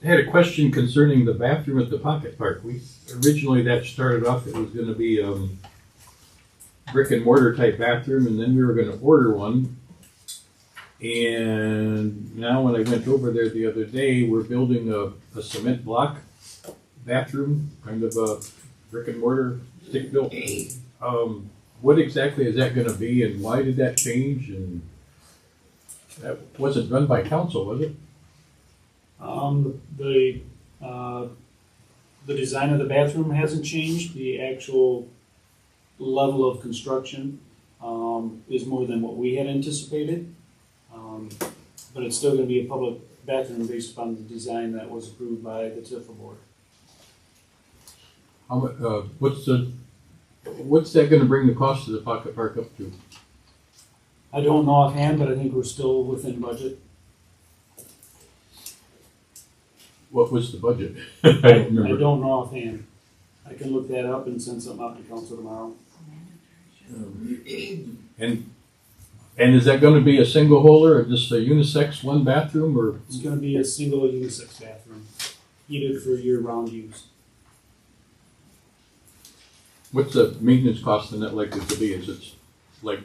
had a question concerning the bathroom at the Pocket Park. Originally that started off, it was gonna be, brick and mortar type bathroom, and then we were gonna order one. And now when I went over there the other day, we're building a cement block bathroom, kind of a brick and mortar stick built. What exactly is that gonna be, and why did that change? And that wasn't done by council, was it? The design of the bathroom hasn't changed. The actual level of construction, is more than what we had anticipated. But it's still gonna be a public bathroom based upon the design that was approved by the TIFA board. How much, what's that gonna bring the cost of the Pocket Park up to? I don't know offhand, but I think we're still within budget. What was the budget? I don't remember. I don't know offhand. I can look that up and send something out to council tomorrow. And is that gonna be a single holder or just a unisex one bathroom, or? It's gonna be a single unisex bathroom, heated for year-round use. What's the maintenance cost on that likely to be? Is it like,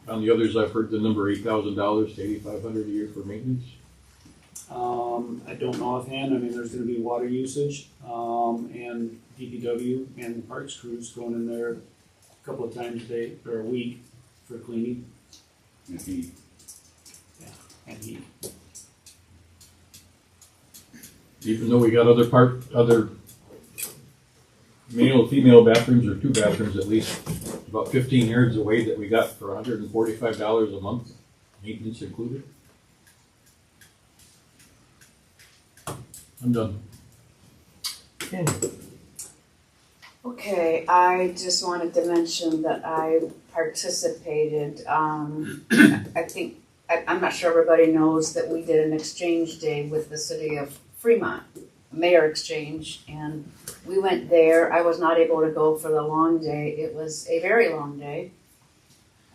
on the others, I've heard the number $8,000 to $8,500 a year for maintenance? I don't know offhand. I mean, there's gonna be water usage, and DPW and parks crews going in there a couple of times a day or a week for cleaning. And heat. Yeah, and heat. Even though we got other male, female bathrooms, or two bathrooms at least, about 15 yards away that we got for $145 a month, maintenance included. I'm done. Okay, I just wanted to mention that I participated, I think, I'm not sure everybody knows that we did an exchange day with the city of Fremont, mayor exchange, and we went there. I was not able to go for the long day. It was a very long day.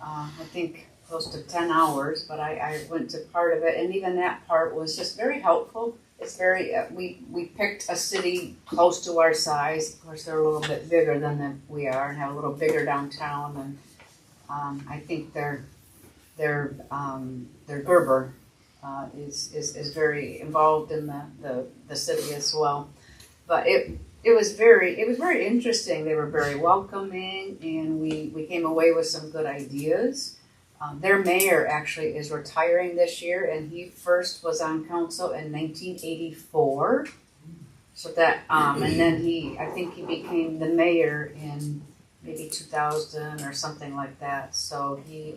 I think close to 10 hours, but I went to part of it, and even that part was just very helpful. It's very, we picked a city close to our size. Of course, they're a little bit bigger than we are and have a little bigger downtown, and I think their Gerber is very involved in the city as well. But it was very interesting. They were very welcoming, and we came away with some good ideas. Their mayor actually is retiring this year, and he first was on council in 1984. So that, and then I think he became the mayor in maybe 2000 or something like that. So he,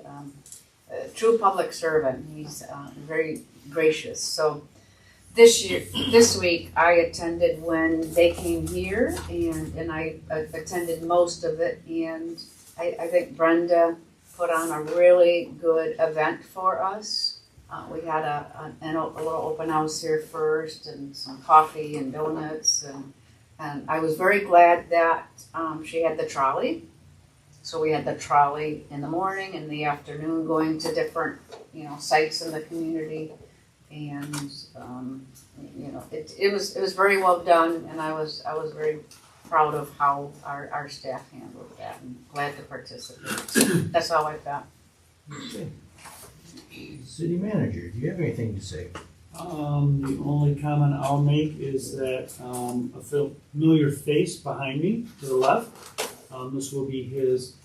a true public servant. He's very gracious. So this week, I attended when they came here, and I attended most of it, and I think Brenda put on a really good event for us. We had a little open house here first, and some coffee and donuts, and I was very glad that she had the trolley. So we had the trolley in the morning, in the afternoon, going to different, sites in the community. And, it was very well done, and I was very proud of how our staff handled that, and glad to participate. So that's all I've got. Okay. City manager, do you have anything to say? The only comment I'll make is that a familiar face behind me to the left. This will be his.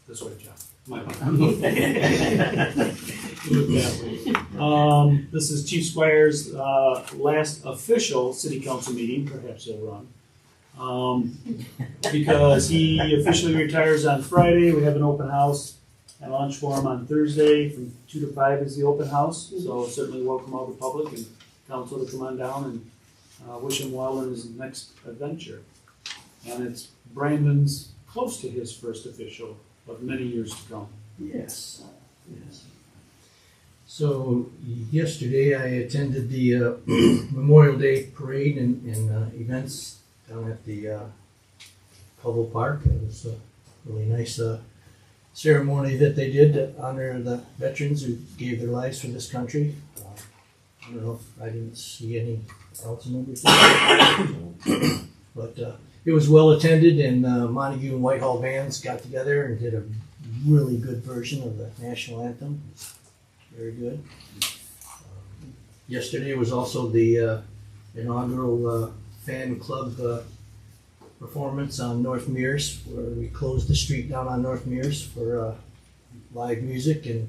This way, John. My bad. This is Chief Squire's last official city council meeting. Perhaps he'll run. Because he officially retires on Friday. We have an open house and lunch for him on Thursday from 2 to 5 is the open house. So certainly welcome all the public and council to come on down and wish him well in his next adventure. And it's Brandon's close to his first official of many years to come. Yes. So yesterday I attended the Memorial Day parade and events down at the Cobble Park. It was a really nice ceremony that they did to honor the veterans who gave their lives for this country. I don't know if I didn't see any council members there. But it was well attended, and Montague and Whitehall bands got together and did a really good version of the national anthem. Very good. Yesterday was also the inaugural fan club performance on North Mears, where we closed the street down on North Mears for live music and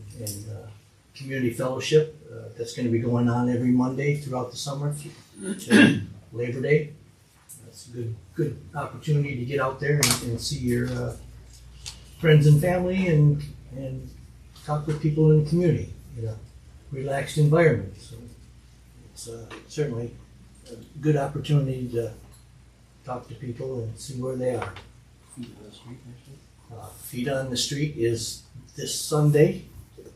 community fellowship. That's going to be going on every Monday throughout the summer to Labor Day. That's a good opportunity to get out there and see your friends and family and talk with people in the community in a relaxed environment. So it's certainly a good opportunity to talk to people and see where they are. Feet on the Street is this Sunday.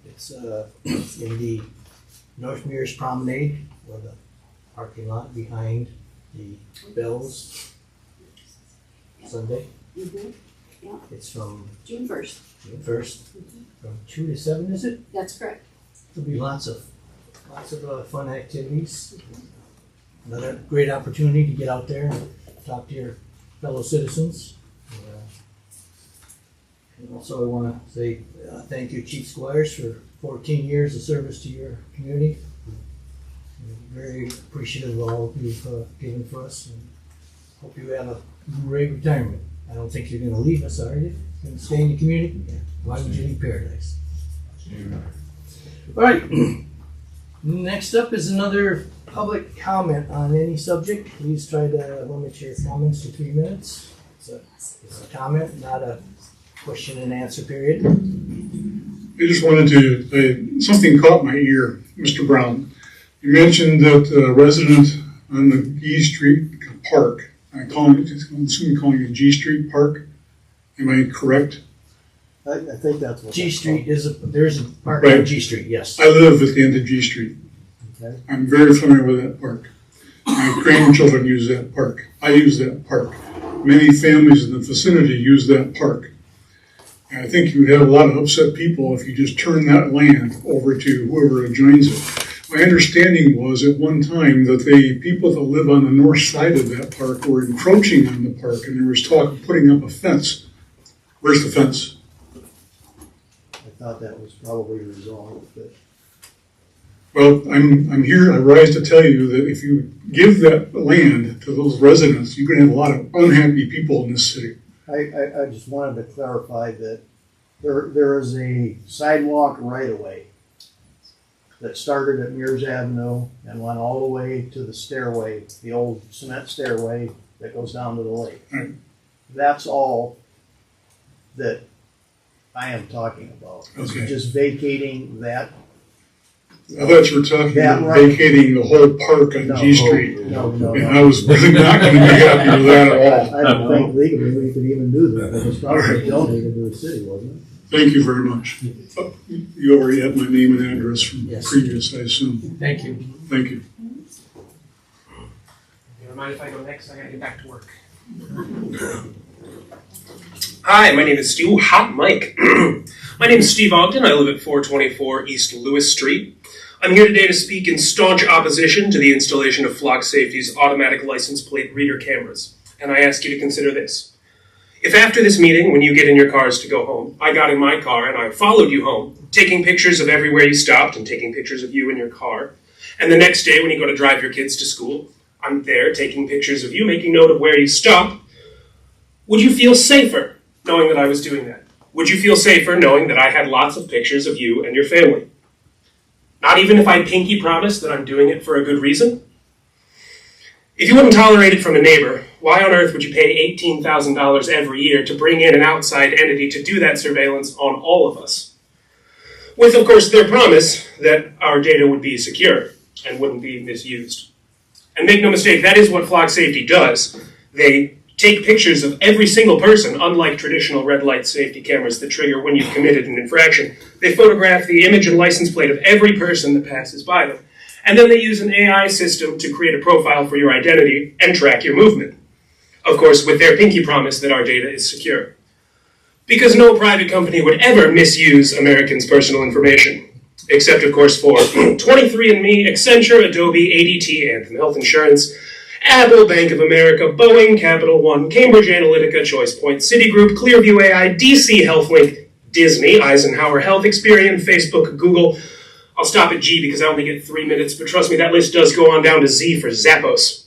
It's in the North Mears Promenade, or the parking lot behind the Bells. Sunday. Mm-hmm. Yeah. It's from June 1st. June 1st, from 2 to 7, is it? That's correct. There'll be lots of fun activities. Another great opportunity to get out there and talk to your fellow citizens. And also I want to say thank you, Chief Squires, for 14 years of service to your community. We're very appreciative of all you've given for us, and hope you have a great retirement. I don't think you're going to leave us, are you? Going to stay in the community? Yeah. Why would you leave paradise? All right. Next up is another public comment on any subject. Please try to limit your comments to 3 minutes. It's a comment, not a question and answer period. I just wanted to, something caught my ear, Mr. Brown. You mentioned that a resident on the G Street Park, I'm assuming calling it G Street Park. Am I correct? I think that's what. G Street there's a park Right. on G Street, yes. I live at the end of G Street. Okay. I'm very familiar with that park. My grandchildren use that park. I use that park. Many families in the vicinity use that park. And I think you would have a lot of upset people if you just turn that land over to whoever adjoins it. My understanding was at one time that the people that live on the north side of that park were encroaching on the park, and there was talk of putting up a fence. Where's the fence? I thought that was probably resolved, but Well, I'm here, I rise to tell you that if you give that land to those residents, you're gonna have a lot of unhappy people in this city. I just wanted to clarify that there is a sidewalk right of way that started at Mears Avenue and went all the way to the stairway, the old cement stairway that goes down to the lake. Right. That's all that I am talking about. Okay. Just vacating that I thought you were talking That about right. vacating the whole park on No, G Street. No, no, And no. I was really not going to be happy with that at all. I don't think legally we could even do that. It was probably donated to the city, wasn't it? Thank you very much. You already have my name and address from Yes. previous, I assume. Thank you. Thank you. Never mind if I go next, I gotta get back to work. Hi, my name is Stu Hot Mike. My name is Steve Ogden. I live at 424 East Lewis Street. I'm here today to speak in staunch opposition to the installation of Flock Safety's automatic license plate reader cameras. And I ask you to consider this. If after this meeting, when you get in your cars to go home, I got in my car and I followed you home, taking pictures of everywhere you stopped and taking pictures of you in your car, and the next day when you go to drive your kids to school, I'm there taking pictures of you, making note of where you stop, would you feel safer knowing that I was doing that? Would you feel safer knowing that I had lots of pictures of you and your family? Not even if I pinky promise that I'm doing it for a good reason? If you wouldn't tolerate it from a neighbor, why on earth would you pay $18,000 every year to bring in an outside entity to do that surveillance on all of us? With, of course, their promise that our data would be secure and wouldn't be misused. And make no mistake, that is what Flock Safety does. They take pictures of every single person, unlike traditional red light safety cameras that trigger when you've committed an infraction. They photograph the image and license plate of every person that passes by them. And then they use an AI system to create a profile for your identity and track your movement. Of course, with their pinky promise that our data is secure. Because no private company would ever misuse Americans' personal information. Except, of course, for 23andMe, Accenture, Adobe, ADT, Anthem Health Insurance, Apple, Bank of America, Boeing, Capital One, Cambridge Analytica, ChoicePoint, Citigroup, Clearview AI, DC HealthLink, Disney, Eisenhower Health, Experian, Facebook, Google. I'll stop at G because I only get 3 minutes, but trust me, that list does go on down to Z for Zappos.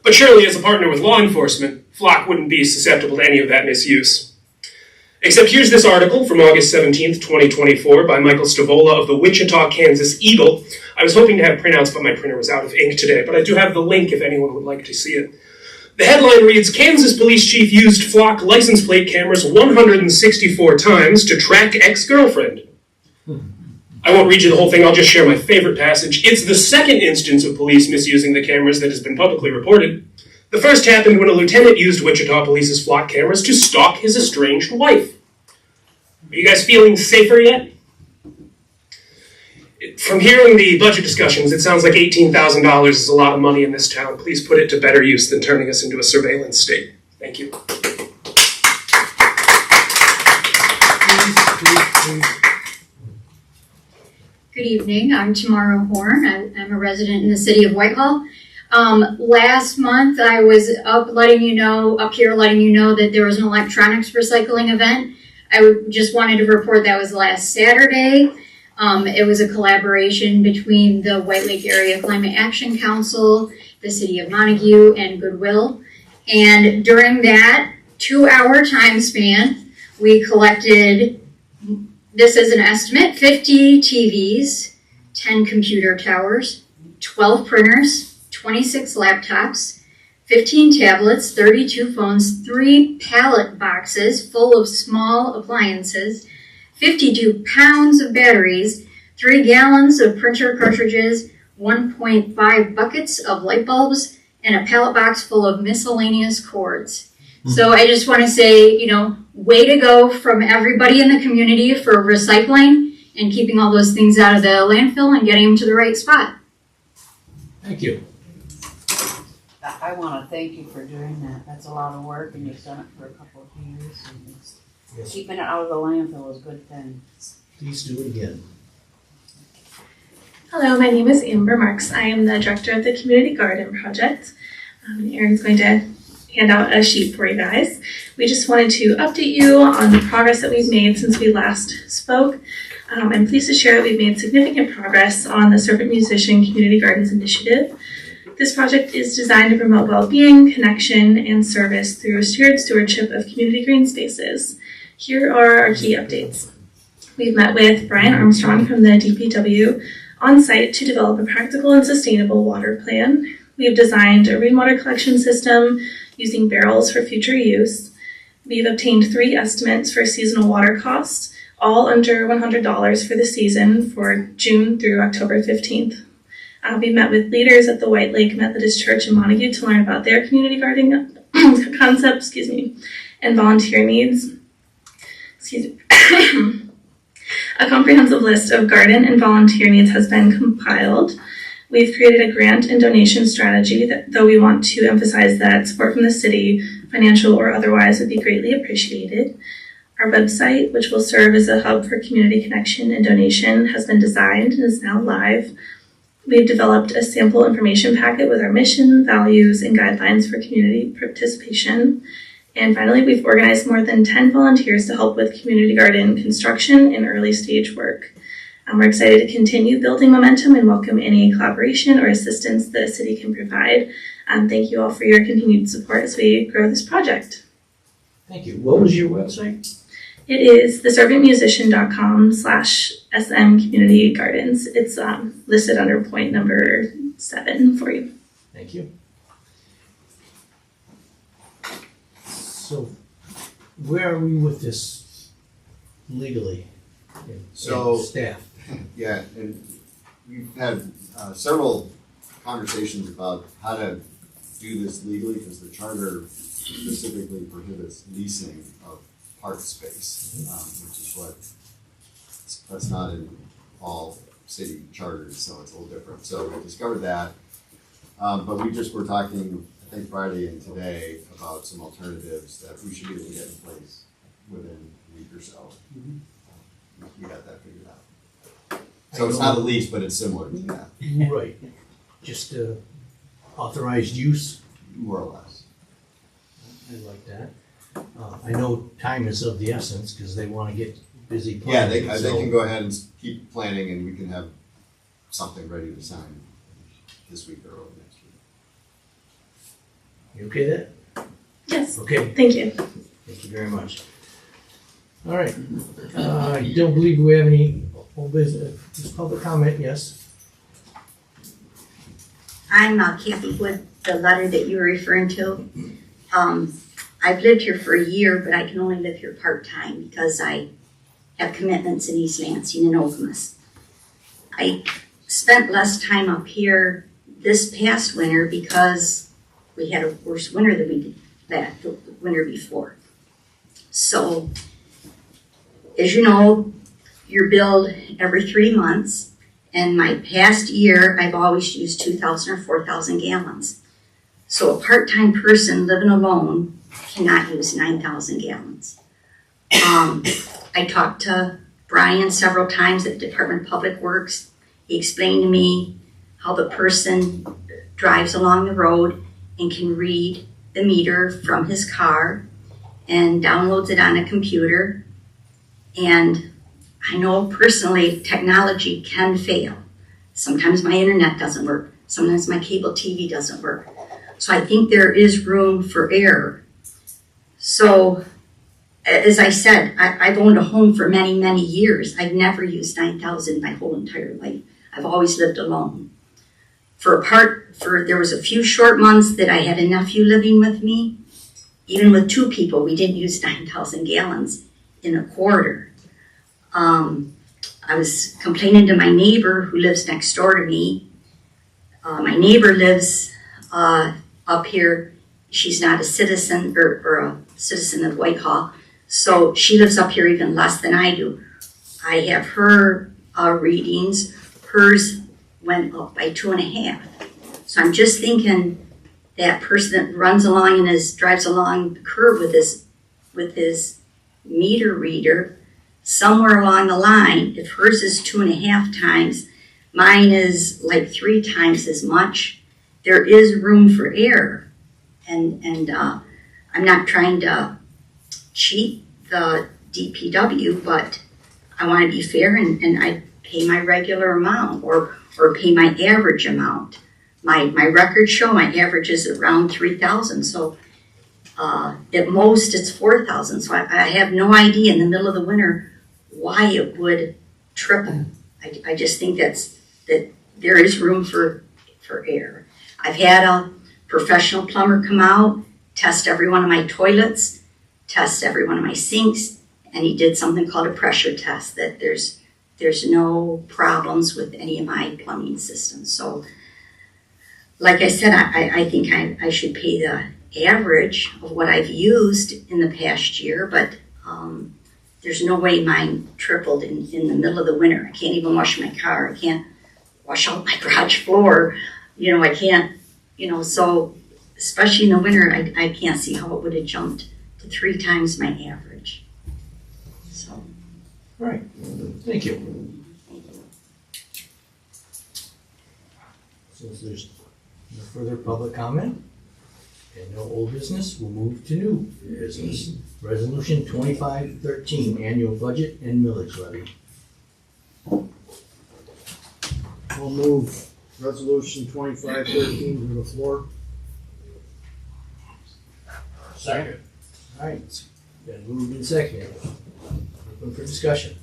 But surely, as a partner with law enforcement, Flock wouldn't be susceptible to any of that misuse. Except here's this article from August 17th, 2024 by Michael Stavola of the Wichita, Kansas Eagle. I was hoping to have printouts, but my printer was out of ink today, but I do have the link if anyone would like to see it. The headline reads, Kansas police chief used Flock license plate cameras 164 times to track ex-girlfriend. I won't read you the whole thing, I'll just share my favorite passage. It's the second instance of police misusing the cameras that has been publicly reported. The first happened when a lieutenant used Wichita Police's Flock cameras to stalk his estranged wife. Are you guys feeling safer yet? From hearing the budget discussions, it sounds like $18,000 is a lot of money in this town. Please put it to better use than turning us into a surveillance state. Thank you. Good evening, I'm Tamara Horn. I'm a resident in the City of Whitehall. Last month I was up here letting you know that there was an electronics recycling event. Just wanted to report that was last Saturday. It was a collaboration between the White Lake Area Climate Action Council, the City of Montague, and Goodwill. And during that 2-hour time span, we collected, this is an estimate, 50 TVs, 10 computer towers, 12 printers, 26 laptops, 15 tablets, 32 phones, 3 pallet boxes full of small appliances, 52 pounds of batteries, 3 gallons of printer cartridges, 1.5 buckets of light bulbs, and a pallet box full of miscellaneous cords. So I just want to say, way to go from everybody in the community for recycling and keeping all those things out of the landfill and getting them to the right spot. Thank you. I want to thank you for doing that. That's a lot of work, and you've done it for a couple of years. And Yes. keeping it out of the landfill is a good thing. Please do it again. Hello, my name is Amber Marks. I am the director of the Community Garden Project. Erin's going to hand out a sheet for you guys. We just wanted to update you on the progress that we've made since we last spoke. I'm pleased to share that we've made significant progress on the Servant Musician Community Gardens Initiative. This project is designed to promote well-being, connection, and service through shared stewardship of community green spaces. Here are our key updates. We've met with Brian Armstrong from the DPW on site to develop a practical and sustainable water plan. We've designed a rainwater collection system using barrels for future use. We've obtained 3 estimates for seasonal water costs all under $100 for the season for June through October 15th. We met with leaders at the White Lake Methodist Church in Montague to learn about their community gardening concept, and volunteer needs. A comprehensive list of garden and volunteer needs has been compiled. We've created a grant and donation strategy that, though we want to emphasize that support from the city, financial or otherwise, would be greatly appreciated. Our website, which will serve as a hub for community connection and donation, has been designed and is now live. We've developed a sample information packet with our mission, values, and guidelines for community participation. And finally, we've organized more than 10 volunteers to help with community garden construction and early stage work. We're excited to continue building momentum and welcome any collaboration or assistance the city can provide. Thank you all for your continued support as we grow this project. Thank you. What was your website? It is theservantmusician.com/SM Community Gardens. It's listed under point number 7 for you. Thank you. So, where are we with this legally? So, staff. Yeah, and we've had several conversations about how to do this legally because the charter specifically prohibits leasing of park space, which is that's not in all city charters, so it's a little different. So we discovered that, but we just were talking, I think Friday and today, about some alternatives that we should be able to get in place within a week or so. We got that figured out. So it's not a lease, but it's similar to that. Right. Just authorized use? More or less. I like that. I know time is of the essence because they want to get busy Yeah, planning. they can go ahead and keep planning and we can have something ready to sign this week or early next week. You okay there? Yes. Okay. Thank you. Thank you very much. All right. I don't believe we have any old business. Just public comment, yes? I'm Kathy Wood, the letter that you were referring to. I've lived here for a year, but I can only live here part-time because I have commitments in East Lansing and Okemos. I spent less time up here this past winter because we had a worse winter than we did the winter before. So, as you know, you're billed every 3 months. And my past year, I've always used 2,000 or 4,000 gallons. So a part-time person living alone cannot use 9,000 gallons. I talked to Brian several times at the Department of Public Works. He explained to me how the person drives along the road and can read the meter from his car and downloads it on a computer. And I know personally technology can fail. Sometimes my internet doesn't work. Sometimes my cable TV doesn't work. So I think there is room for error. So, as I said, I've owned a home for many, many years. I've never used 9,000 my whole entire life. I've always lived alone. There was a few short months that I had a nephew living with me. Even with 2 people, we didn't use 9,000 gallons in a quarter. I was complaining to my neighbor who lives next door to me. My neighbor lives up here. She's not a citizen or a citizen of Whitehall, so she lives up here even less than I do. I have her readings. Hers went up by 2.5. So I'm just thinking that person that runs along and drives along the curb with his meter reader, somewhere along the line, if hers is 2.5 times, mine is like 3 times as much, there is room for error. And I'm not trying to cheat the DPW, but I want to be fair and I pay my regular amount or pay my average amount. My records show my average is around 3,000, so at most it's 4,000. So I have no idea in the middle of the winter why it would triple. I just think that there is room for error. I've had a professional plumber come out, test every one of my toilets, test every one of my sinks, and he did something called a pressure test, that there's no problems with any of my plumbing systems. So, like I said, I think I should pay the average of what I've used in the past year, but there's no way mine tripled in the middle of the winter. I can't even wash my car. I can't wash out my garage floor. I can't, so especially in the winter, I can't see how it would have jumped to 3 times my average. So. All right, thank you. Since there's no further public comment and no old business, we'll move to new business. Resolution 2513, annual budget and millage levy. I'll move resolution 2513 to the floor. Second. All right, it's been moved and seconded. Open for discussion.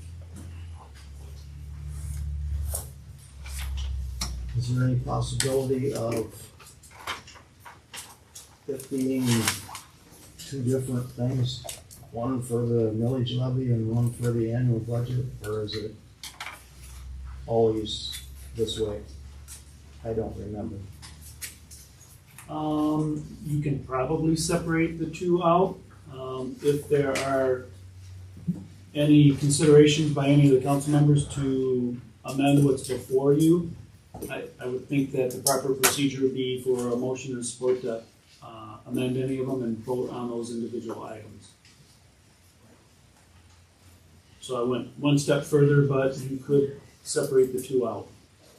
Is there any possibility of it being 2 different things? One for the millage levy and one for the annual budget, or is it always this way? I don't remember. You can probably separate the 2 out. If there are any considerations by any of the council members to amend what's before you, I would think that the proper procedure would be for a motion and support to amend any of them and vote on those individual items. So I went one step further, but you could separate the 2 out.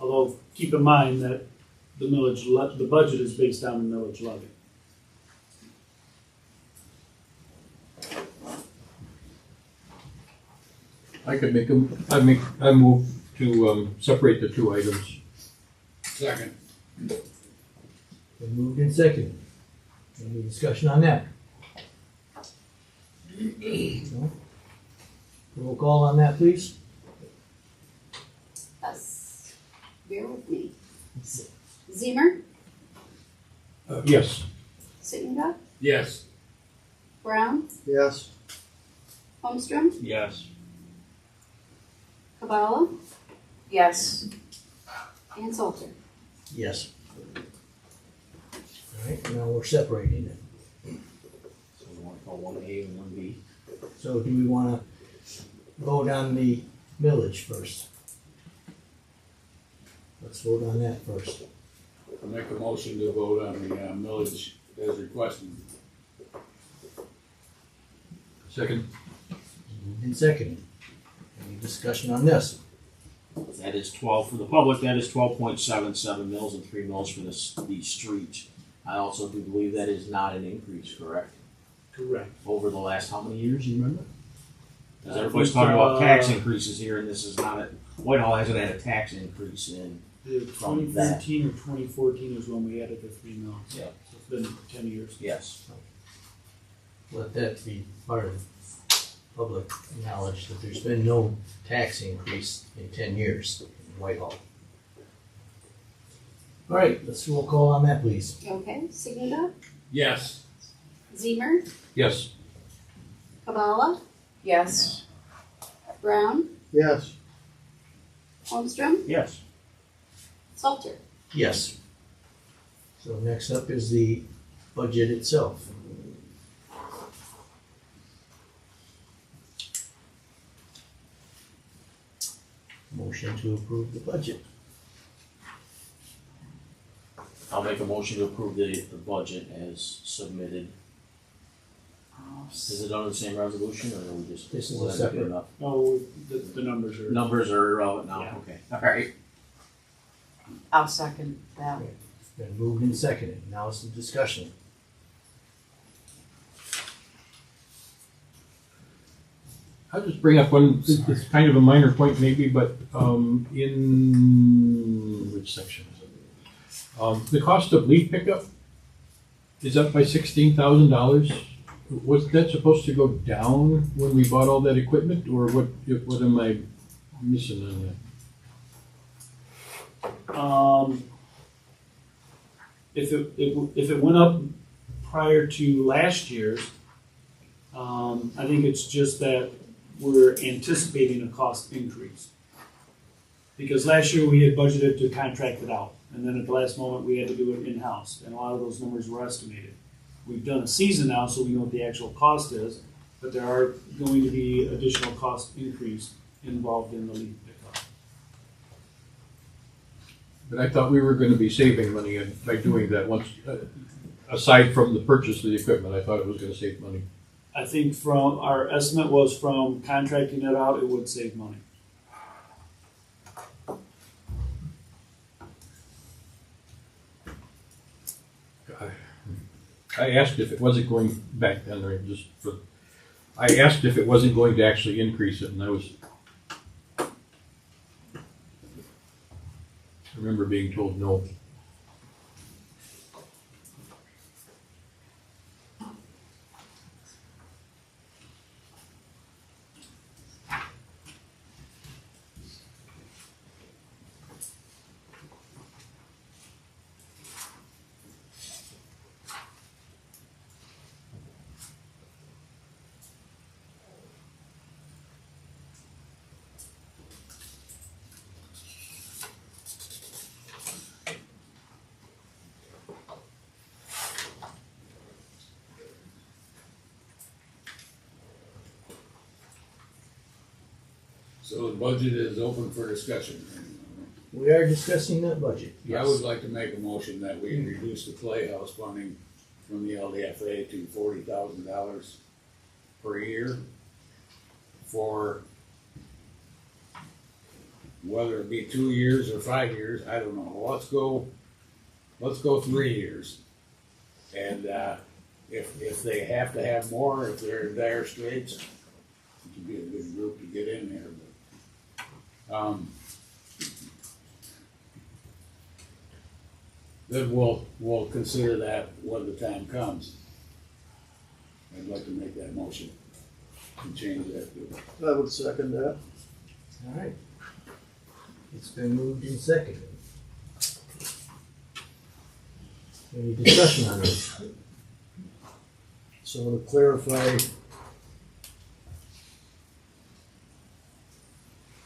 Although, keep in mind that the budget is based on the millage levy. I move to separate the 2 items. Second. Been moved and seconded. Any discussion on that? No? Roll call on that, please. Yes. Bear with me. Zemer, Yes. Sittenga, Yes. Brown, Yes. Holmstrom, Yes. Kabala. Yes. And Salter. Yes. All right, now we're separating it. So we want to call 1A and 1B. So do we want to vote on the millage first? Let's vote on that first. I make a motion to vote on the millage as requested. Second. Moved and seconded. Any discussion on this? That is 12 for the public. That is 12.77 mils and 3 mils for these streets. I also do believe that is not an increase, correct? Correct. Over the last how many years? You remember? Because everybody's talking about tax increases here, and this is not a. Whitehall hasn't had a tax increase in. 2013 or 2014 is when we added the 3 mils. Yeah. So it's been 10 years. Yes. Let that be part of public knowledge that there's been no tax increase in 10 years in Whitehall. All right, let's roll call on that, please. Okay, Sittenga, Yes. Zemer, Yes. Kabala. Yes. Brown, Yes. Holmstrom, Yes. Salter. Yes. So next up is the budget itself. Motion to approve the budget. I'll make a motion to approve the budget as submitted. Is it under the same resolution, or are we just? This is will a that be good separate- enough? Oh, the numbers are. Numbers are irrelevant now. Yeah. Okay. All right. I'll second that. Been moved and seconded. Now it's the discussion. I'll just bring up one, it's kind of a minor point maybe, but in, which section is it? The cost of leaf pickup is up by $16,000. Was that supposed to go down when we bought all that equipment, or what am I missing on that? If it went up prior to last year's, I think it's just that we're anticipating a cost increase. Because last year we had budgeted to contract it out, and then at the last moment we had to do it in-house, and a lot of those numbers were estimated. We've done a season now, so we know what the actual cost is, but there are going to be additional cost increase involved in the leaf pickup. But I thought we were gonna be saving money by doing that once, aside from the purchase of the equipment, I thought it was gonna save money. I think from, our estimate was from contracting it out, it would save money. I asked if it wasn't going back then, or just for, I asked if it wasn't going to actually increase it, and I remember being told no. So the budget is open for discussion. We are discussing that budget. I would like to make a motion that we reduce the playhouse funding from the LDFA to $40,000 per year for whether it be 2 years or 5 years, I don't know. Let's go 3 years. And if they have to have more, if they're in dire straits, it would be a good group to get in there. Then we'll consider that when the time comes. I'd like to make that motion and change that to. I would second that. All right. It's been moved and seconded. Any discussion on this? So to clarify,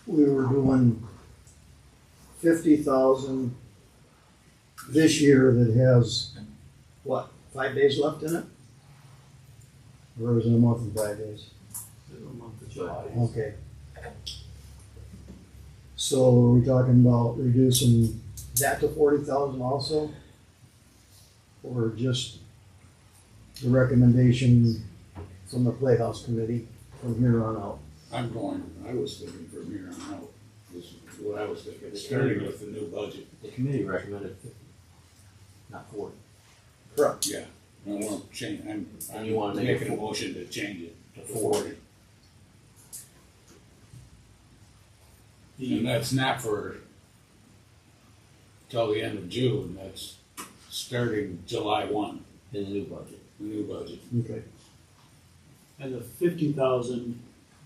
we were doing 50,000 this year that has, what, 5 days left in it? Or is it a month and 5 days? The month of July. Okay. So are we talking about reducing that to 40,000 also? Or just the recommendation from the Playhouse Committee from here on out? I was thinking from here on out, this is what I was thinking, starting with the new budget. The committee recommended 50, not 40. Correct. Yeah, I want to change, I'm you wanna make it making a motion to change it to 40. 40. And that's not for till the end of June, that's starting July 1, In the new budget. the new budget. Okay. And the 50,000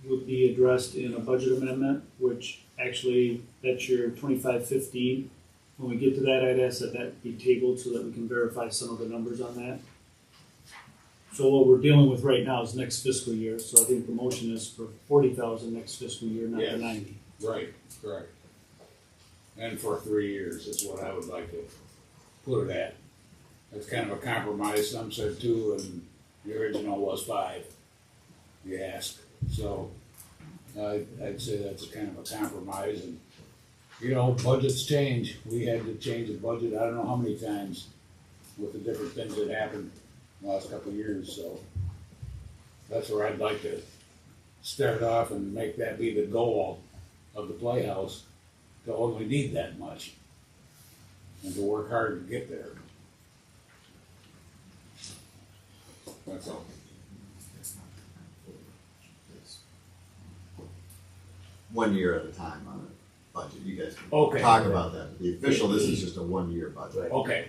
would be addressed in a budget amendment, which actually, that's your 2515. When we get to that, I'd ask that be tabled so that we can verify some of the numbers on that. So what we're dealing with right now is next fiscal year, so I think the motion is for 40,000 next fiscal year, not Yes. the 90. Right, correct. And for 3 years is what I would like to put it at. It's kind of a compromise, some said 2, and the original was 5, you asked. So, I'd say that's a kind of a compromise, and, budgets change. We had to change the budget, I don't know how many times, with the different things that happened the last couple of years, so. That's where I'd like to start off and make that be the goal of the Playhouse, to only need that much, and to work hard to get there. That's all. One year at a time on a budget, you guys can Okay. talk about that. The official, this is just a 1 year budget. Okay,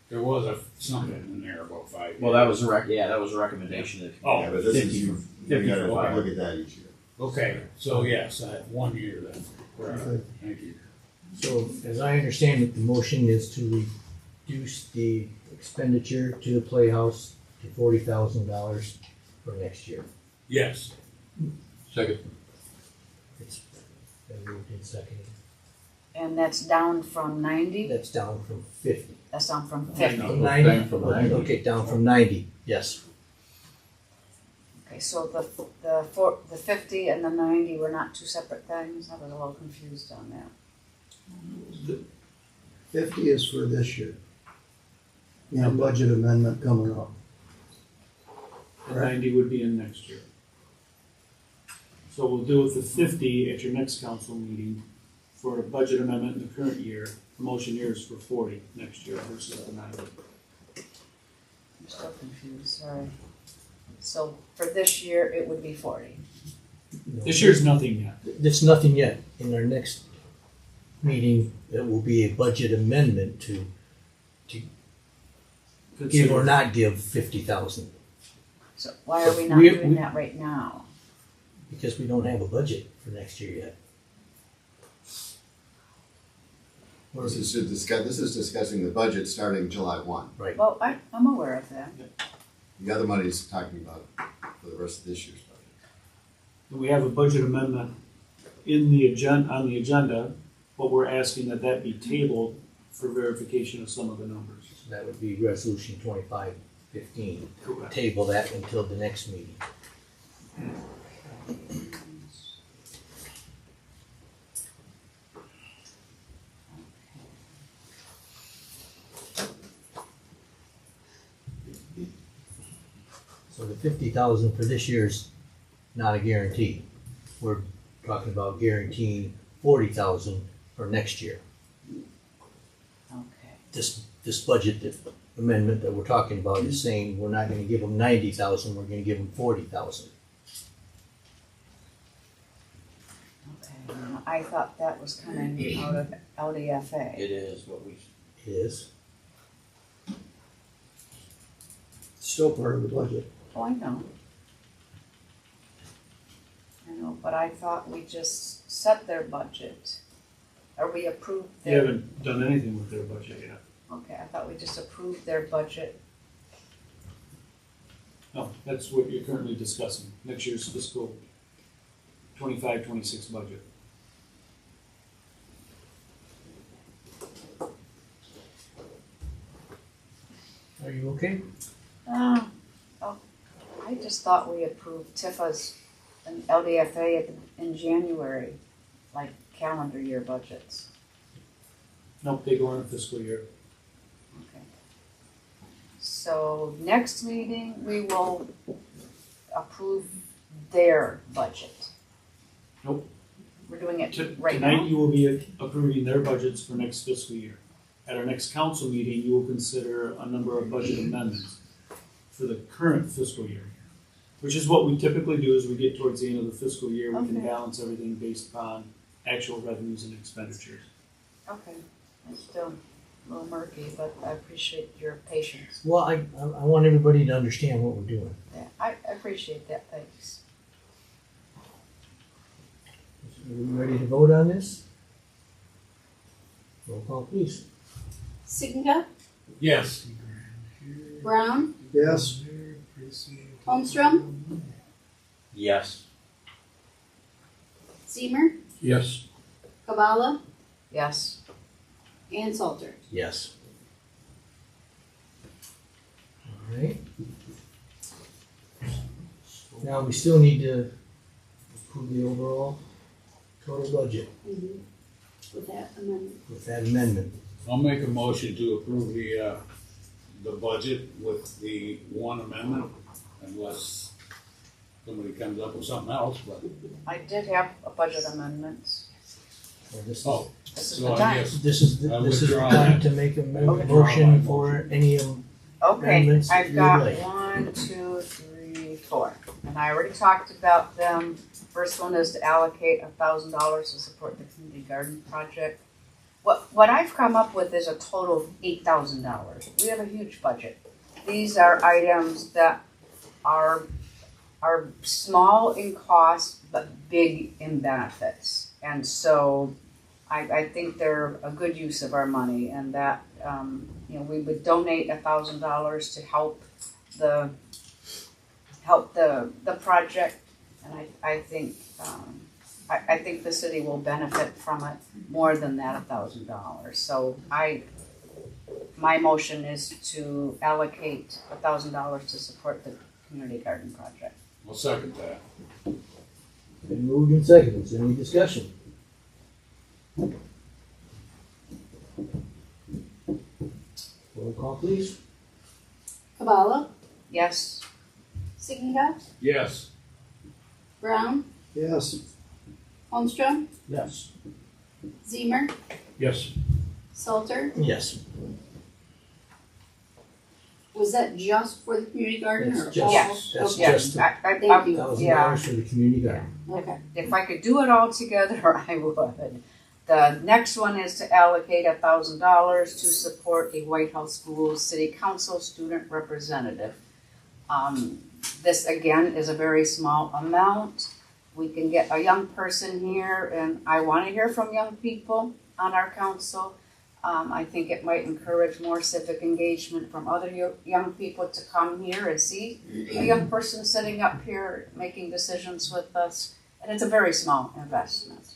there was something in there about 5 years. Well, that was that was a recommendation of the Oh, Yeah, but this is, you gotta 55. look at that each year. Okay, so yes, 1 year then, correct, Okay. thank you. So as I understand it, the motion is to reduce the expenditure to the Playhouse to $40,000 for next year. Yes, Second. It's been moved and seconded. And that's down from 90? That's down from 50. That's down from 50. From 90? Down from 90. Okay, down from 90, yes. Okay, so the 50 and the 90 were not two separate things? I was a little confused on that. 50 is for this year. Yeah, budget amendment coming up. And 90 would be in next year. So we'll deal with the 50 at your next council meeting for a budget amendment in the current year. The motion here is for 40 next year versus the 90. I'm still confused, sorry. So for this year, it would be 40. This year's nothing yet. There's nothing yet. In our next meeting, it will be a budget amendment to give or not give 50,000. So why are we not We- doing that right now? Because we don't have a budget for next year yet. This is discussing the budget starting July 1. Right. Well, I'm aware of that. The other money is talking about for the rest of this year's budget. We have a budget amendment in the on the agenda, but we're asking that be tabled for verification of some of the numbers. So that would be resolution 2515. Correct. Table that until the next meeting. So the 50,000 for this year's not a guarantee. We're talking about guaranteeing 40,000 for next year. Okay. This budget amendment that we're talking about is saying we're not gonna give them 90,000, we're gonna give them 40,000. Okay. I thought that was coming out of LDFA. It is what we. It is. Still part of the budget. Oh, I know. I know, but I thought we just set their budget. Or we approved You their. haven't done anything with their budget yet. Okay, I thought we just approved their budget. No, that's what you're currently discussing, next year's fiscal 25-26 budget. Are you okay? Oh, I just thought we approved Tifa's and LDFA in January, like calendar year budgets. Nope, they go in a fiscal year. Okay. So next meeting, we will approve their budget. Nope. We're doing it T- right Tonight, now? you will be approving their budgets for next fiscal year. At our next council meeting, you will consider a number of budget amendments for the current fiscal year. Which is what we typically do as we get towards the end of the fiscal year, we can Okay. balance everything based upon actual revenues and expenditures. Okay, it's still a little murky, but I appreciate your patience. Well, I want everybody to understand what we're doing. Yeah, I appreciate that, thanks. Are we ready to vote on this? Roll call, please. Siginga, Yes. Brown, Yes. Holmstrom, Yes. Zemer, Yes. Kabala, Yes. and Salter. Yes. All right. Now, we still need to approve the overall total budget With that amendment. with that amendment. I'll make a motion to approve the budget with the one amendment, unless somebody comes up with something else, but. I did have a budget amendment. Well, this is- Oh, This is so the I time. guess, This is the I time withdraw that. to make a Okay. motion for any of Okay, amendments that I've you got would like. 1, 2, 3, 4, and I already talked about them. First one is to allocate $1,000 to support the community garden project. What I've come up with is a total of $8,000. We have a huge budget. These are items that are small in cost but big in benefits, and so I think they're a good use of our money, and that we would donate $1,000 to help the project, And I think, I think the city will benefit from it more than that $1,000. So my motion is to allocate $1,000 to support the community garden project. I'll second that. Been moved and seconded. Is there any discussion? Roll call, please. Kabala, Yes? Siginga, Yes. Brown, Yes. Holmstrom, Yes. Zemer, Yes. Salter. Yes. Was that just for the community garden or That's all? just, that's Okay. just Thank you. $1,000 for the community garden. Okay. If I could do it all together, I would. The next one is to allocate $1,000 to support a Whitehall Schools City Council student representative. This again is a very small amount. We can get a young person here, and I want to hear from young people on our council. I think it might encourage more civic engagement from other young people to come here and see a young person sitting up here making decisions with us. And it's a very small investment.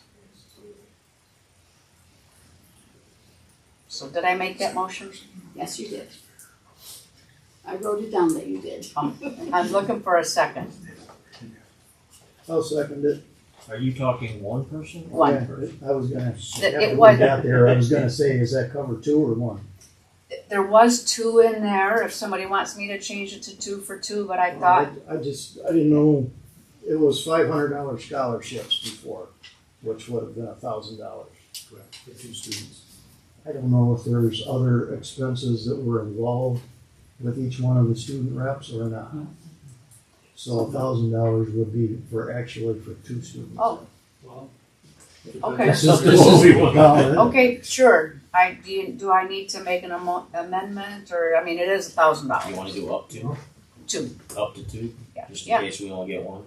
So did I make that motion? Yes, you did. I wrote it down that you did. I'm looking for a second. I'll second it. Are you talking one person? One. Yeah, I was gonna, It after we was- got there, I was gonna say, does that cover two or one? There was 2 in there, if somebody wants me to change it to 2 for 2, but I thought, I didn't know, it was $500 scholarships before, which would have been $1,000. For 2 students. I don't know if there's other expenses that were involved with each one of the student reps or not. So $1,000 would be actually for 2 students. oh, Well, okay. This is what Okay, sure. Do I need to make an amendment, or, I mean, it is You $1,000. wanna do up to? 2, Up to 2, yeah. just in Yeah. case we only get one?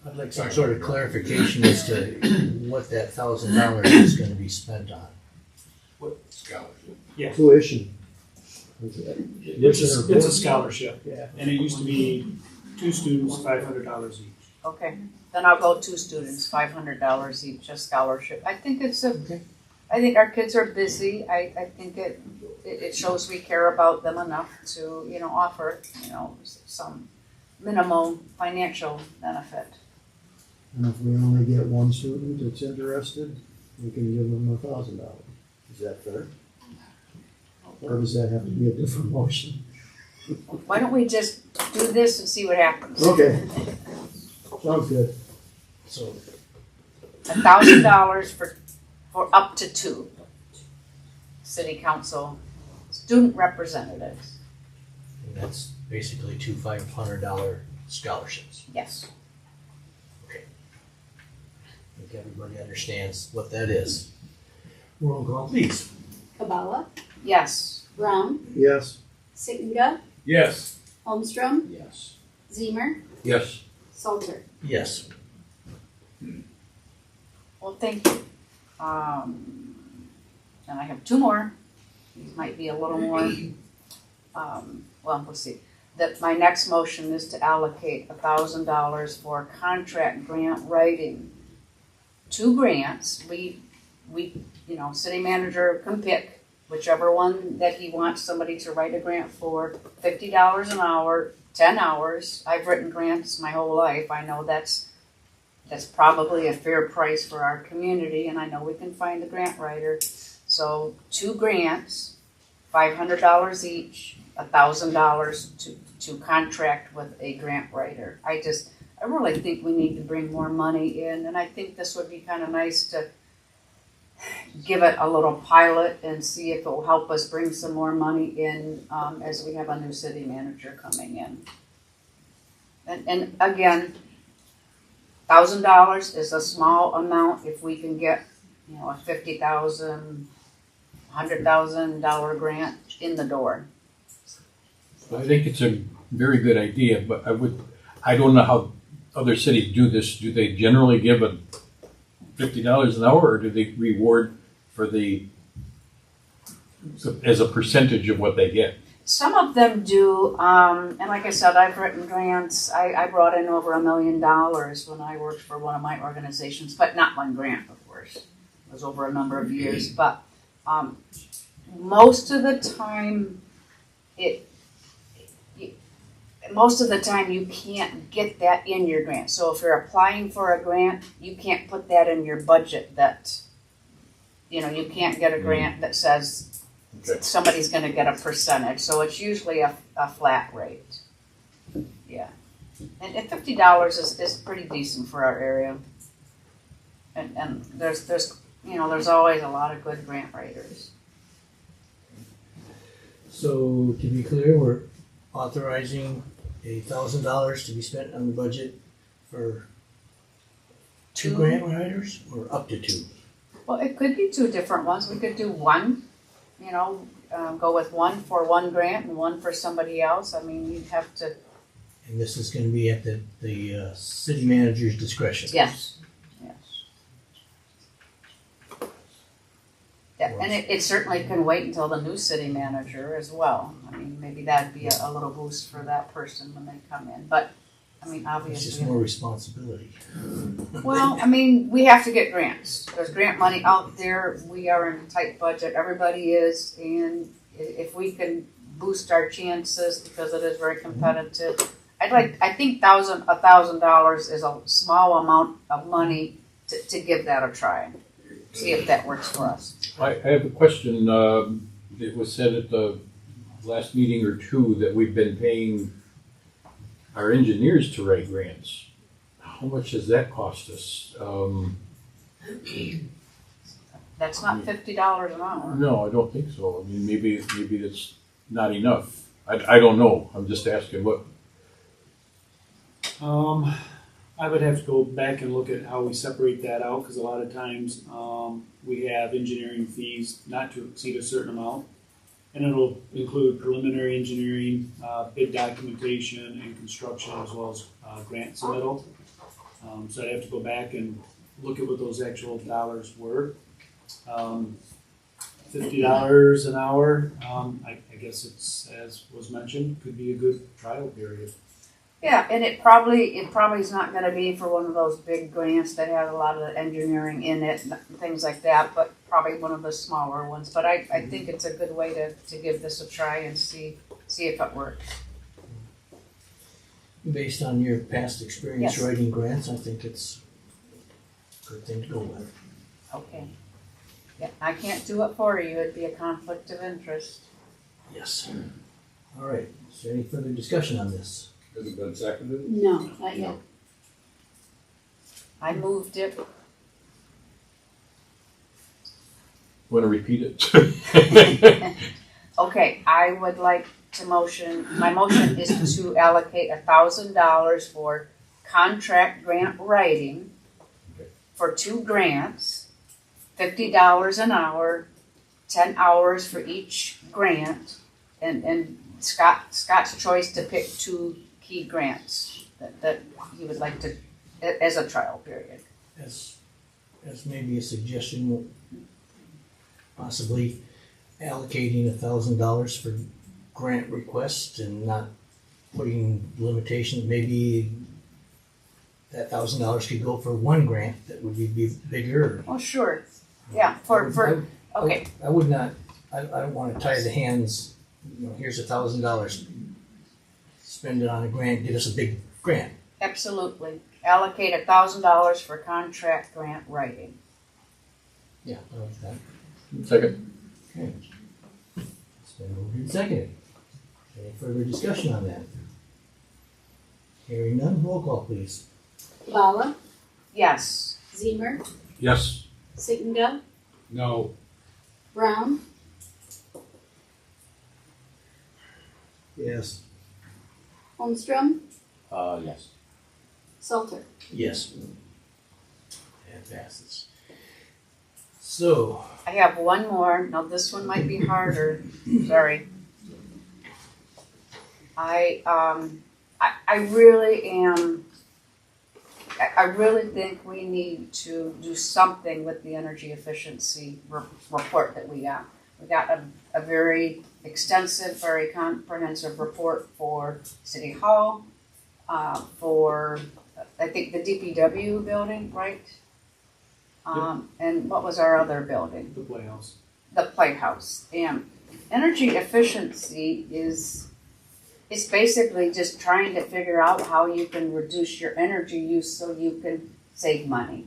I'd like some sort of clarification as to what that $1,000 is gonna be spent on. what scholarship? Tuition. It's a scholarship, Yeah. and it used to be 2 students, $500 each. Okay, then I'll go 2 students, $500 each, a scholarship. I think I think our kids are busy. I think it shows we care about them enough to, offer, some minimal financial benefit. And if we only get one student that's interested, we can give them $1,000. Is that fair? Or does that have to be a different motion? Why don't we just do this and see what happens? Okay. Sounds good. So, $1,000 for up to 2 city council student representatives. and that's basically 2 $500 scholarships. Yes. I think everybody understands what that is. Roll call, please. Kabala, Yes. Brown, Yes. Siginga, Yes. Holmstrom, Yes. Zemer, Yes. Salter. Yes. Well, thank you. And I have 2 more. These might be a little more, we'll see. That my next motion is to allocate $1,000 for contract grant writing. 2 grants. We, city manager can pick whichever one that he wants somebody to write a grant for. $50 an hour, 10 hours. I've written grants my whole life. I know that's probably a fair price for our community, and I know we can find a grant writer. So 2 grants, $500 each, $1,000 to contract with a grant writer. I really think we need to bring more money in, and I think this would be kind of nice to give it a little pilot and see if it will help us bring some more money in as we have a new city manager coming in. And again, $1,000 is a small amount. If we can get, a $50,000, $100,000 grant in the door. I think it's a very good idea, but I don't know how other cities do this. Do they generally give a $50 an hour, or do they reward for as a percentage of what they get? Some of them do, and like I said, I've written grants. I brought in over $1 million when I worked for one of my organizations, but not one grant, of course. It was over a number of years, but most of the time, most of the time you can't get that in your grant. So if you're applying for a grant, you can't put that in your budget. That you can't get a grant that says somebody's going to get a percentage. So it's usually a flat rate. Yeah, and $50 is pretty decent for our area. And there's always a lot of good grant writers. So to be clear, we're authorizing $1,000 to be spent on the budget for two grant writers, or up to two? Well, it could be two different ones. We could do one, go with one for one grant and one for somebody else. I mean, you'd have to. And this is going to be at the city manager's discretion? Yes. Yeah, and it certainly can wait until the new city manager as well. I mean, maybe that'd be a little boost for that person when they come in. But, I mean, obviously. It's just more responsibility. Well, I mean, we have to get grants. There's grant money out there. We are in a tight budget. Everybody is. And if we can boost our chances, because it is very competitive, I think $1,000 is a small amount of money to give that a try. See if that works for us. I have a question. It was said at the last meeting or two that we've been paying our engineers to write grants. How much does that cost us? That's not $50 an hour. No, I don't think so. I mean, maybe it's not enough. I don't know. I'm just asking what. I would have to go back and look at how we separate that out, because a lot of times we have engineering fees not to exceed a certain amount, and it'll include preliminary engineering, bid documentation, and construction, as well as grant submittal. So I'd have to go back and look at what those actual dollars were. $50 an hour, I guess it's, as was mentioned, could be a good trial period. Yeah, and it probably is not going to be for one of those big grants that have a lot of engineering in it and things like that, but probably one of the smaller ones. But I think it's a good way to give this a try and see if it works. Based on your past experience Yes. writing grants, I think it's a good thing to go with. Okay. Yeah, I can't do it for you. It'd be a conflict of interest. Yes. All right. Is there any further discussion on this? Has it been seconded? No, not yet. I moved it. Want to repeat it? Okay, I would like to my motion is to allocate $1,000 for contract grant writing for two grants, $50 an hour, 10 hours for each grant, and Scott's choice to pick two key grants that he would like to, as a trial period. As maybe a suggestion, possibly allocating $1,000 for grant requests and not putting limitations. Maybe that $1,000 could go for one grant that would be bigger. Oh, sure. Yeah, okay. I would not, I don't want to tie the hands, here's $1,000, spend it on a grant, get us a big grant. Absolutely. Allocate $1,000 for contract grant writing. Yeah, I like that. Second. Okay. It's been moved and seconded. Any further discussion on that? Hearing none, roll call please. Bala, Yes. Zemer, Yes. Sittenga, No. Brown, Yes. Holmstrom, Yes. Salter. Yes. That passes. So, I have one more. Now this one might be harder. Sorry. I really am. I really think we need to do something with the energy efficiency report that we got. We got a very extensive, very comprehensive report for City Hall, for, I think, the DPW building, right? And what was our other building? The Playhouse. The Playhouse. And energy efficiency is basically just trying to figure out how you can reduce your energy use so you can save money.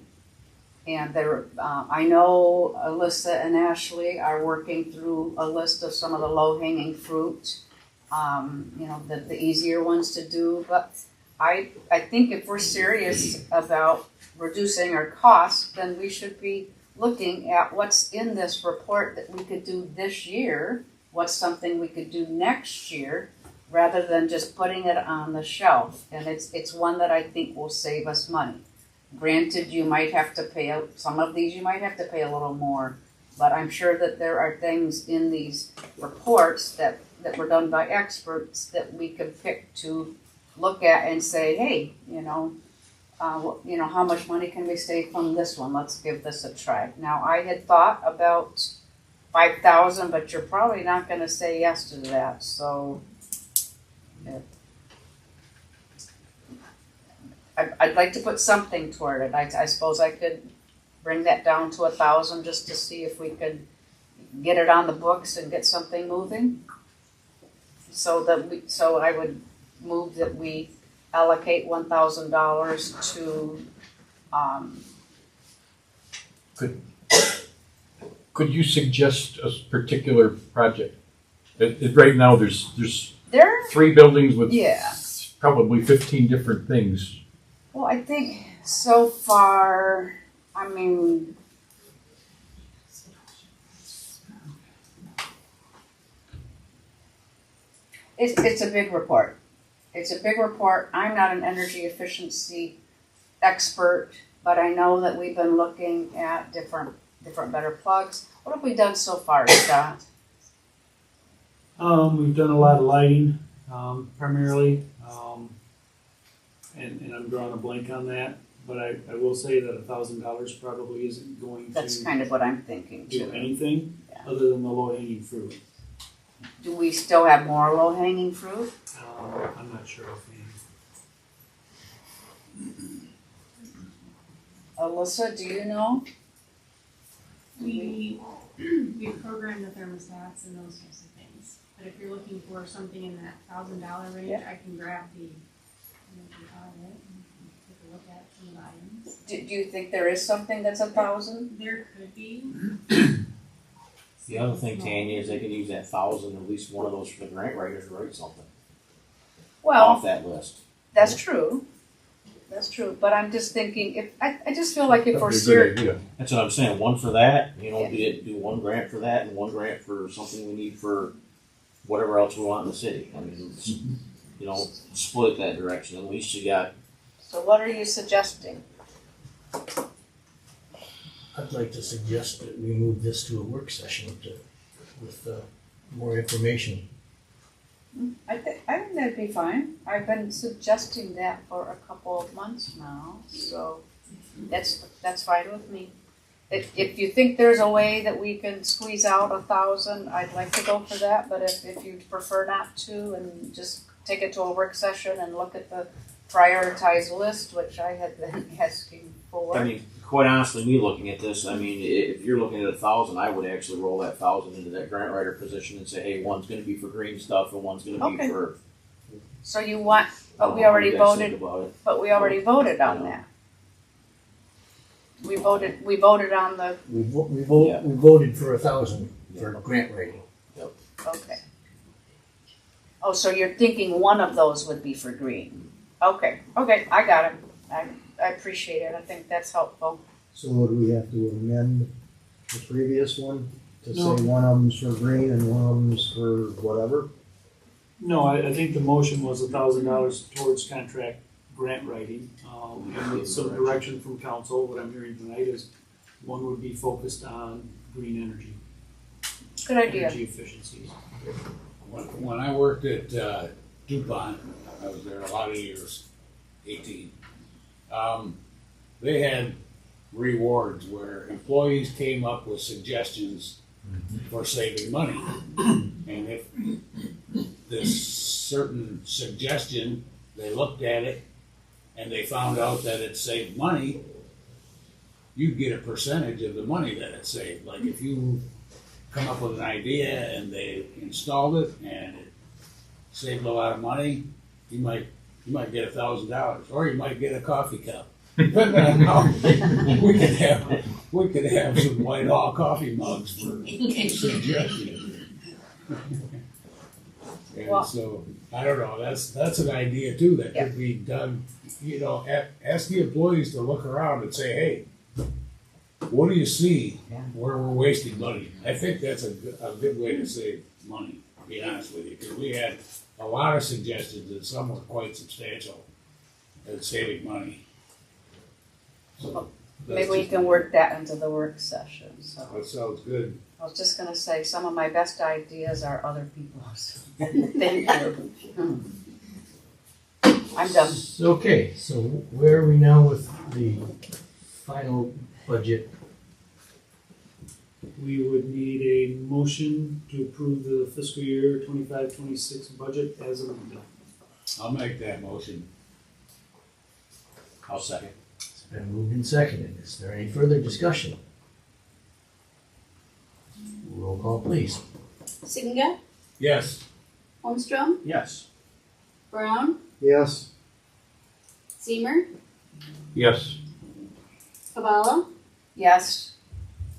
And there, I know Alyssa and Ashley are working through a list of some of the low-hanging fruit, the easier ones to do. But I think if we're serious about reducing our costs, then we should be looking at what's in this report that we could do this year, what's something we could do next year, rather than just putting it on the shelf. And it's one that I think will save us money. Granted, you might have to pay out, some of these you might have to pay a little more, but I'm sure that there are things in these reports that were done by experts that we could pick to look at and say, hey, how much money can we save from this one? Let's give this a try. Now, I had thought about 5,000, but you're probably not going to say yes to that. So, I'd like to put something toward it. I suppose I could bring that down to 1,000 just to see if we could get it on the books and get something moving. So I would move that we allocate $1,000 to. Could you suggest a particular project? Right now, there's There. 3 buildings with Yeah. probably 15 different things. Well, I think so far, I mean, it's a big report. It's a big report. I'm not an energy efficiency expert, but I know that we've been looking at different better plugs. What have we done so far, Scott? We've done a lot of lighting, primarily, and I'm drawing a blank on that, but I will say that $1,000 probably isn't going That's to kind of what I'm thinking do too. anything other than the low-hanging fruit. Do we still have more low-hanging fruit? I'm not sure offhand. Alyssa, do you know? We program the thermostats and those types of things. But if you're looking for something in that $1,000 range, I can grab the audit and take a look at some of the items. Do you think there is something that's 1,000? There could be. The other thing, Tanya, is they could use that 1,000, at least one of those for the grant writers to write something Well, off that list. That's true. That's true. But I'm just thinking, I just feel like if we're That'd be a serious. good idea. That's what I'm saying. One for that, do one grant for that, and one grant for something we need for whatever else we want in the city. I mean, split that direction. At least you got. So what are you suggesting? I'd like to suggest that we move this to a work session with more information. I think that'd be fine. I've been suggesting that for a couple of months now, so that's fine with me. If you think there's a way that we can squeeze out 1,000, I'd like to go for that. But if you prefer not to, and just take it to a work session and look at the prioritized list, which I had been asking for. I mean, quite honestly, me looking at this, I mean, if you're looking at 1,000, I would actually roll that 1,000 into that grant writer position and say, hey, one's going to be for green stuff and one's going to be for. So you want, but we how already you guys voted. think about it. But we already voted on that. We voted on the. We voted for 1,000 for grant rating. Okay. Oh, so you're thinking one of those would be for green? Okay, I got it. I appreciate it. I think that's helpful. So would we have to amend the previous one to No. say one of them's for green and one of them's for whatever? No, I think the motion was $1,000 towards contract grant writing, and with some direction from council. What I'm hearing tonight is one would be focused on green energy. Good idea. Energy efficiencies. When I worked at DuPont, I was there a lot of years, 18. They had rewards where employees came up with suggestions for saving money. And if this certain suggestion, they looked at it and they found out that it saved money, you'd get a percentage of the money that it saved. Like if you come up with an idea and they installed it and it saved a lot of money, you might get $1,000, or you might get a coffee cup. Depending on how we could have some Whitehall coffee mugs for suggestions. And Well- so I don't know. That's an idea too that could be done. You know, ask the employees to look around and say, "Hey, what do you see where we're wasting money?" I think that's a good way to save money. To be honest with you, because we had a lot of suggestions and some were quite substantial at saving money. So Maybe we can work that into the work session, so. that sounds good. I was just gonna say, some of my best ideas are other people's. Thank you. I'm done. Okay, so where are we now with the final budget? We would need a motion to approve the fiscal year 25-26 budget as amended. I'll make that motion. I'll second. It's been moved and seconded. Is there any further discussion? Roll call, please. Siginga, Yes. Holmstrom, Yes. Brown, Yes. Zemer, Yes. Kabala, Yes,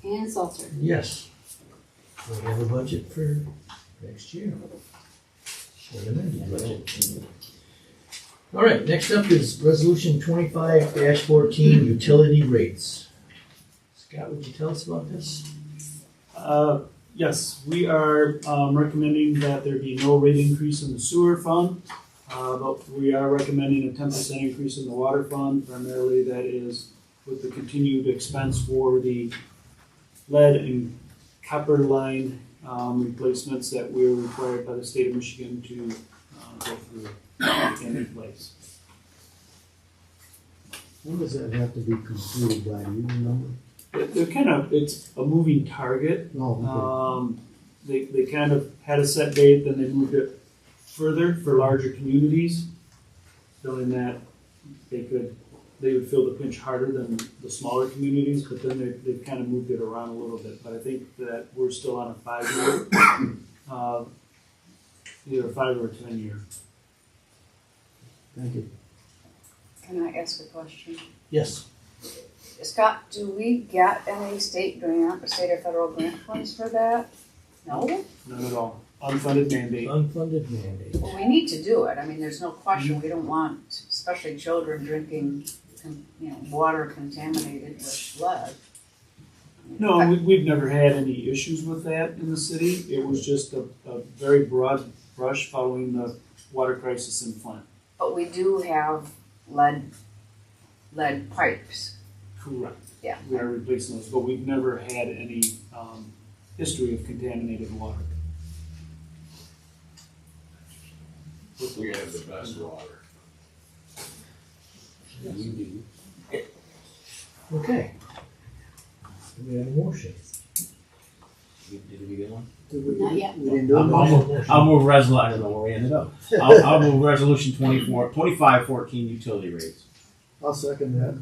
and Salter. Yes. We have a budget for next year. An amended budget. All right, next up is resolution 25-14, utility rates. Scott, would you tell us about this? Yes, we are recommending that there be no rate increase in the sewer fund, but we are recommending a 10% increase in the water fund. Primarily, that is with the continued expense for the lead and copper line replacements that we're required by the state of Michigan to go through and in place. When does that have to be completed by, do you remember? They're kind of, it's a moving target. Oh, They kind of had a set date, then they moved it further for larger communities, feeling that they would feel the pinch harder than the smaller communities, but then they've kind of moved it around a little bit. But I think that we're still on a 5-year, either a 5 or a 10-year. Thank you. can I ask a question? Yes. Scott, do we get any state grant, or state or federal grant funds for that? No? Not at all. Unfunded mandate. Unfunded mandate. Well, we need to do it. I mean, there's no question. We don't want, especially children, drinking, water contaminated with lead. No, we've never had any issues with that in the city. It was just a very broad brush following the water crisis in Flint. But we do have lead pipes. Correct. Yeah. We are replacing those, but we've never had any history of contaminated water. We have the best water. We do. Okay. Do we have a motion? Did we get one? Not yet. We didn't do it. I'll move resolution. I don't know where we ended up. I'll move resolution 25-14 utility rates. I'll second that.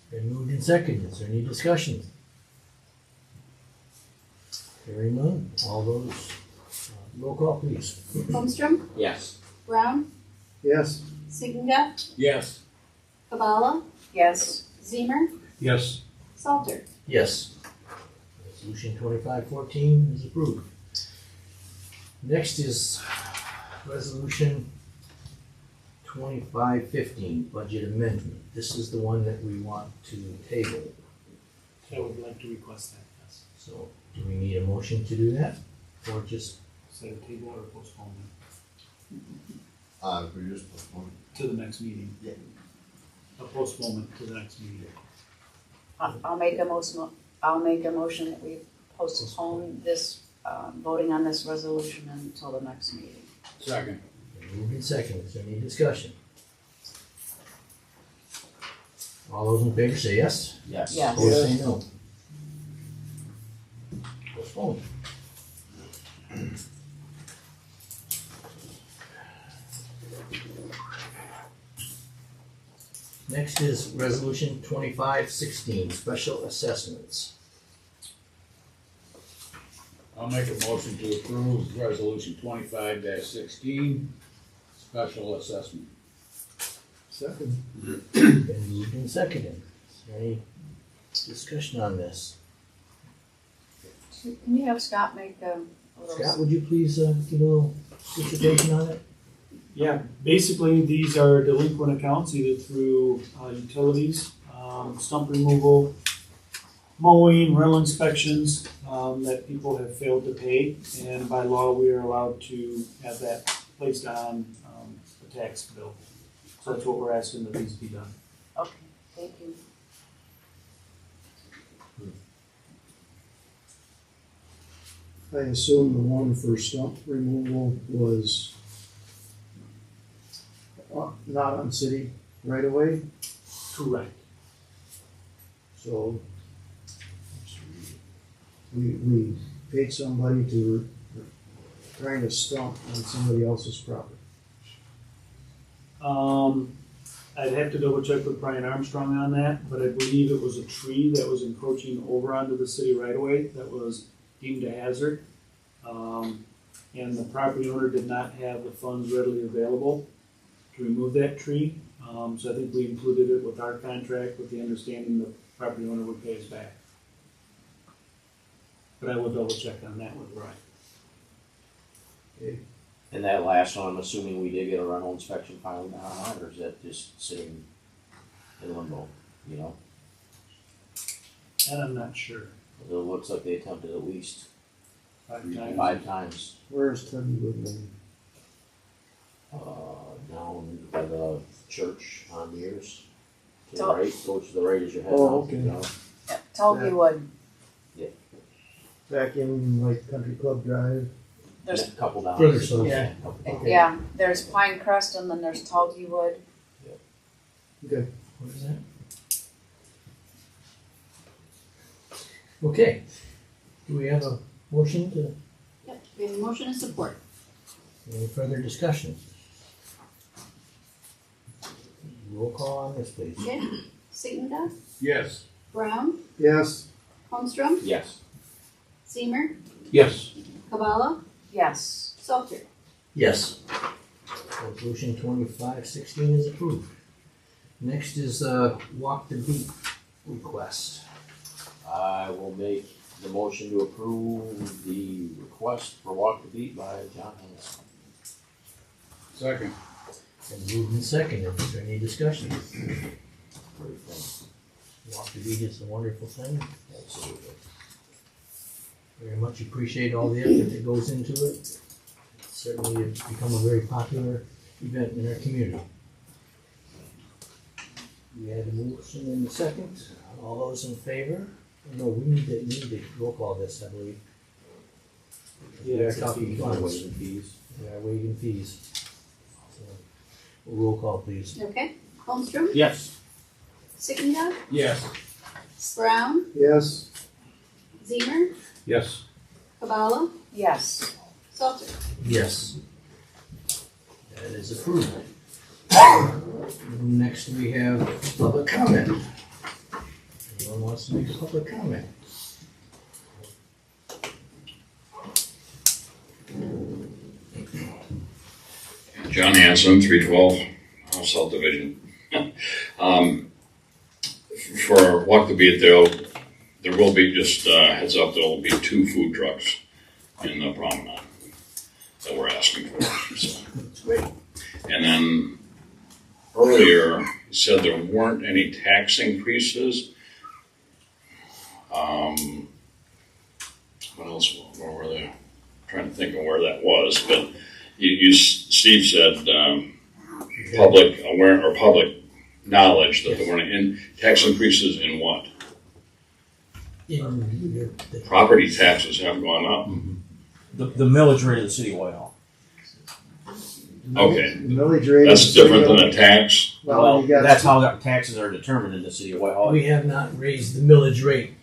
Been moved and seconded. Is there any discussion? Hearing none. All those, roll call, please. Holmstrom, Yes. Brown, Yes. Siginga, Yes. Kabala, Yes. Zemer, Yes. Salter. Yes. Resolution 25-14 is approved. Next is resolution 25-15, budget amendment. This is the one that we want to table. I would like to request that, yes. So do we need a motion to do that? Or just Set a table or postpone We just postpone it to the next meeting. Yeah. A postponement to the next meeting. I'll make a motion that we postpone this, voting on this resolution until the next meeting. Second. moved and seconded? Is there any discussion? All those in favor say yes. Yes. Yes. Opposed say no. postponed. Next is resolution 2516, special assessments. I'll make a motion to approve resolution 25-16, special assessment. Second. Been moved and seconded. Is there any discussion on this? Can you have Scott make a little? Scott, would you please give a little dissertation on it? Yeah, basically, these are delinquent accounts either through utilities, stump removal, mowing, rental inspections, that people have failed to pay. And by law, we are allowed to have that placed on the tax bill. So that's what we're asking that these be done. Okay, thank you. I assume the one for stump removal was not on city right away, Correct. so we paid somebody to trying to stump on somebody else's property. I'd have to double check with Brian Armstrong on that, but I believe it was a tree that was encroaching over onto the city right away that was deemed a hazard. And the property owner did not have the funds readily available to remove that tree. So I think we included it with our contract with the understanding the property owner would pay us back. But I will double check on that with Brian. Okay. And that last one, I'm assuming we did get a rental inspection finally now, or is that just sitting in limbo, you know? And I'm not sure. It looks like they attempted at least 5 times. Where's Tubby Woodland? Down by the church on Mears. To the So- right, go to the right as you're heading Oh, out, okay. you know? Toby Wood, Back in like Country Club Drive? there's, A couple down. Further south. Yeah. yeah, there's Pine Crest and then there's Toby Wood. Okay. What is that? Okay. Do we have a motion to, Yep, we have a motion and support. any further discussion? Roll call on this, please. Okay, Sigmund, Yes. Brown, Yes. Holmstrom, Yes. Seamer, Yes. Kabala, Yes. Salter. Yes. Resolution 2516 is approved. Next is Walk the Beat request. I will make the motion to approve the request for Walk the Beat by John Haynes. Second. And moved and seconded. Is there any discussion? Walk the Beat is a wonderful thing. Absolutely. Very much appreciate all the effort that goes into it. Certainly it's become a very popular event in our community. We had a motion in the second. All those in favor? No, we need to roll call this, I believe. We are talking funds. Waiving fees. We are waiving fees. So, roll call, please. Okay, Holmstrom, Yes. Sigmund, Yes. Brown, Yes. Zemer, Yes. Kabala, Yes. Salter. Yes. That is approved. Next we have public comment. Anyone wants to make a public comment? John Hanson, 312 South Division. For Walk the Beat, there will be, just heads up, there will be 2 food trucks in the promenade that we're asking for. So. And then earlier, you said there weren't any tax increases. What else? Where were they? I'm trying to think of where that was, but Steve said public aware or public knowledge that there weren't in tax increases in what? In the Property taxes have gone up. The millage rate of the city of Whitehall. Okay, The millage rate. that's is different than a tax. Well, you got. That's how the taxes are determined in the city of Whitehall. We have not raised the millage rate.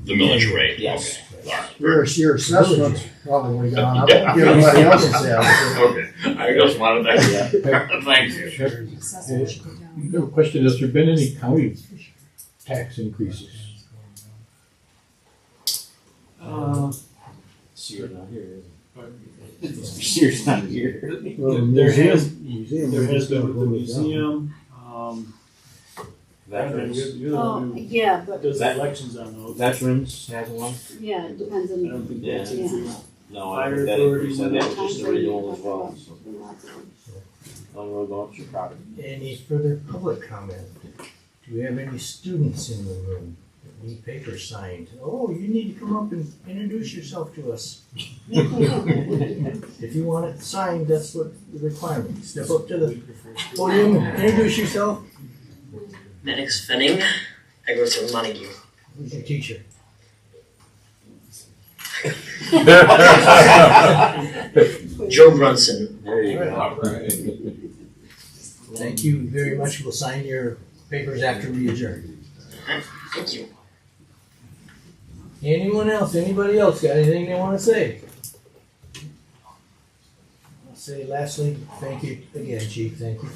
The millage rate. Yes. Okay. Your assessment's probably gone up. Yeah. Everybody else's has. Okay, I just wanted to, thank you. The question, has there been any county tax increases? Sears not here, is it? Sears not here. Well, There has museum been is with the gonna go down. museum, Veterans, you're the one who Yeah, but, does the That- elections on those. Veterans has one? yeah, it depends I on. don't think Yeah. that's Yeah. increased. No, I Fire think that authority, increase, that was Time just a frame, renewal as well, there's so. been lots of them. Don't really go up to your property. Any further public comment? Do we have any students in the room that need papers signed? Oh, you need to come up and introduce yourself to us. If you want it signed, that's what the requirement. Step up to the podium and introduce yourself. Maddox Fenning. I go to Montague. Who's your teacher? Joe Brunson. There you go. All right. Thank you very much. We'll sign your papers after we adjourn. Thank you. Anyone else? Anybody else got anything they want to say? I'll say lastly, thank you again, Chief. Thank you.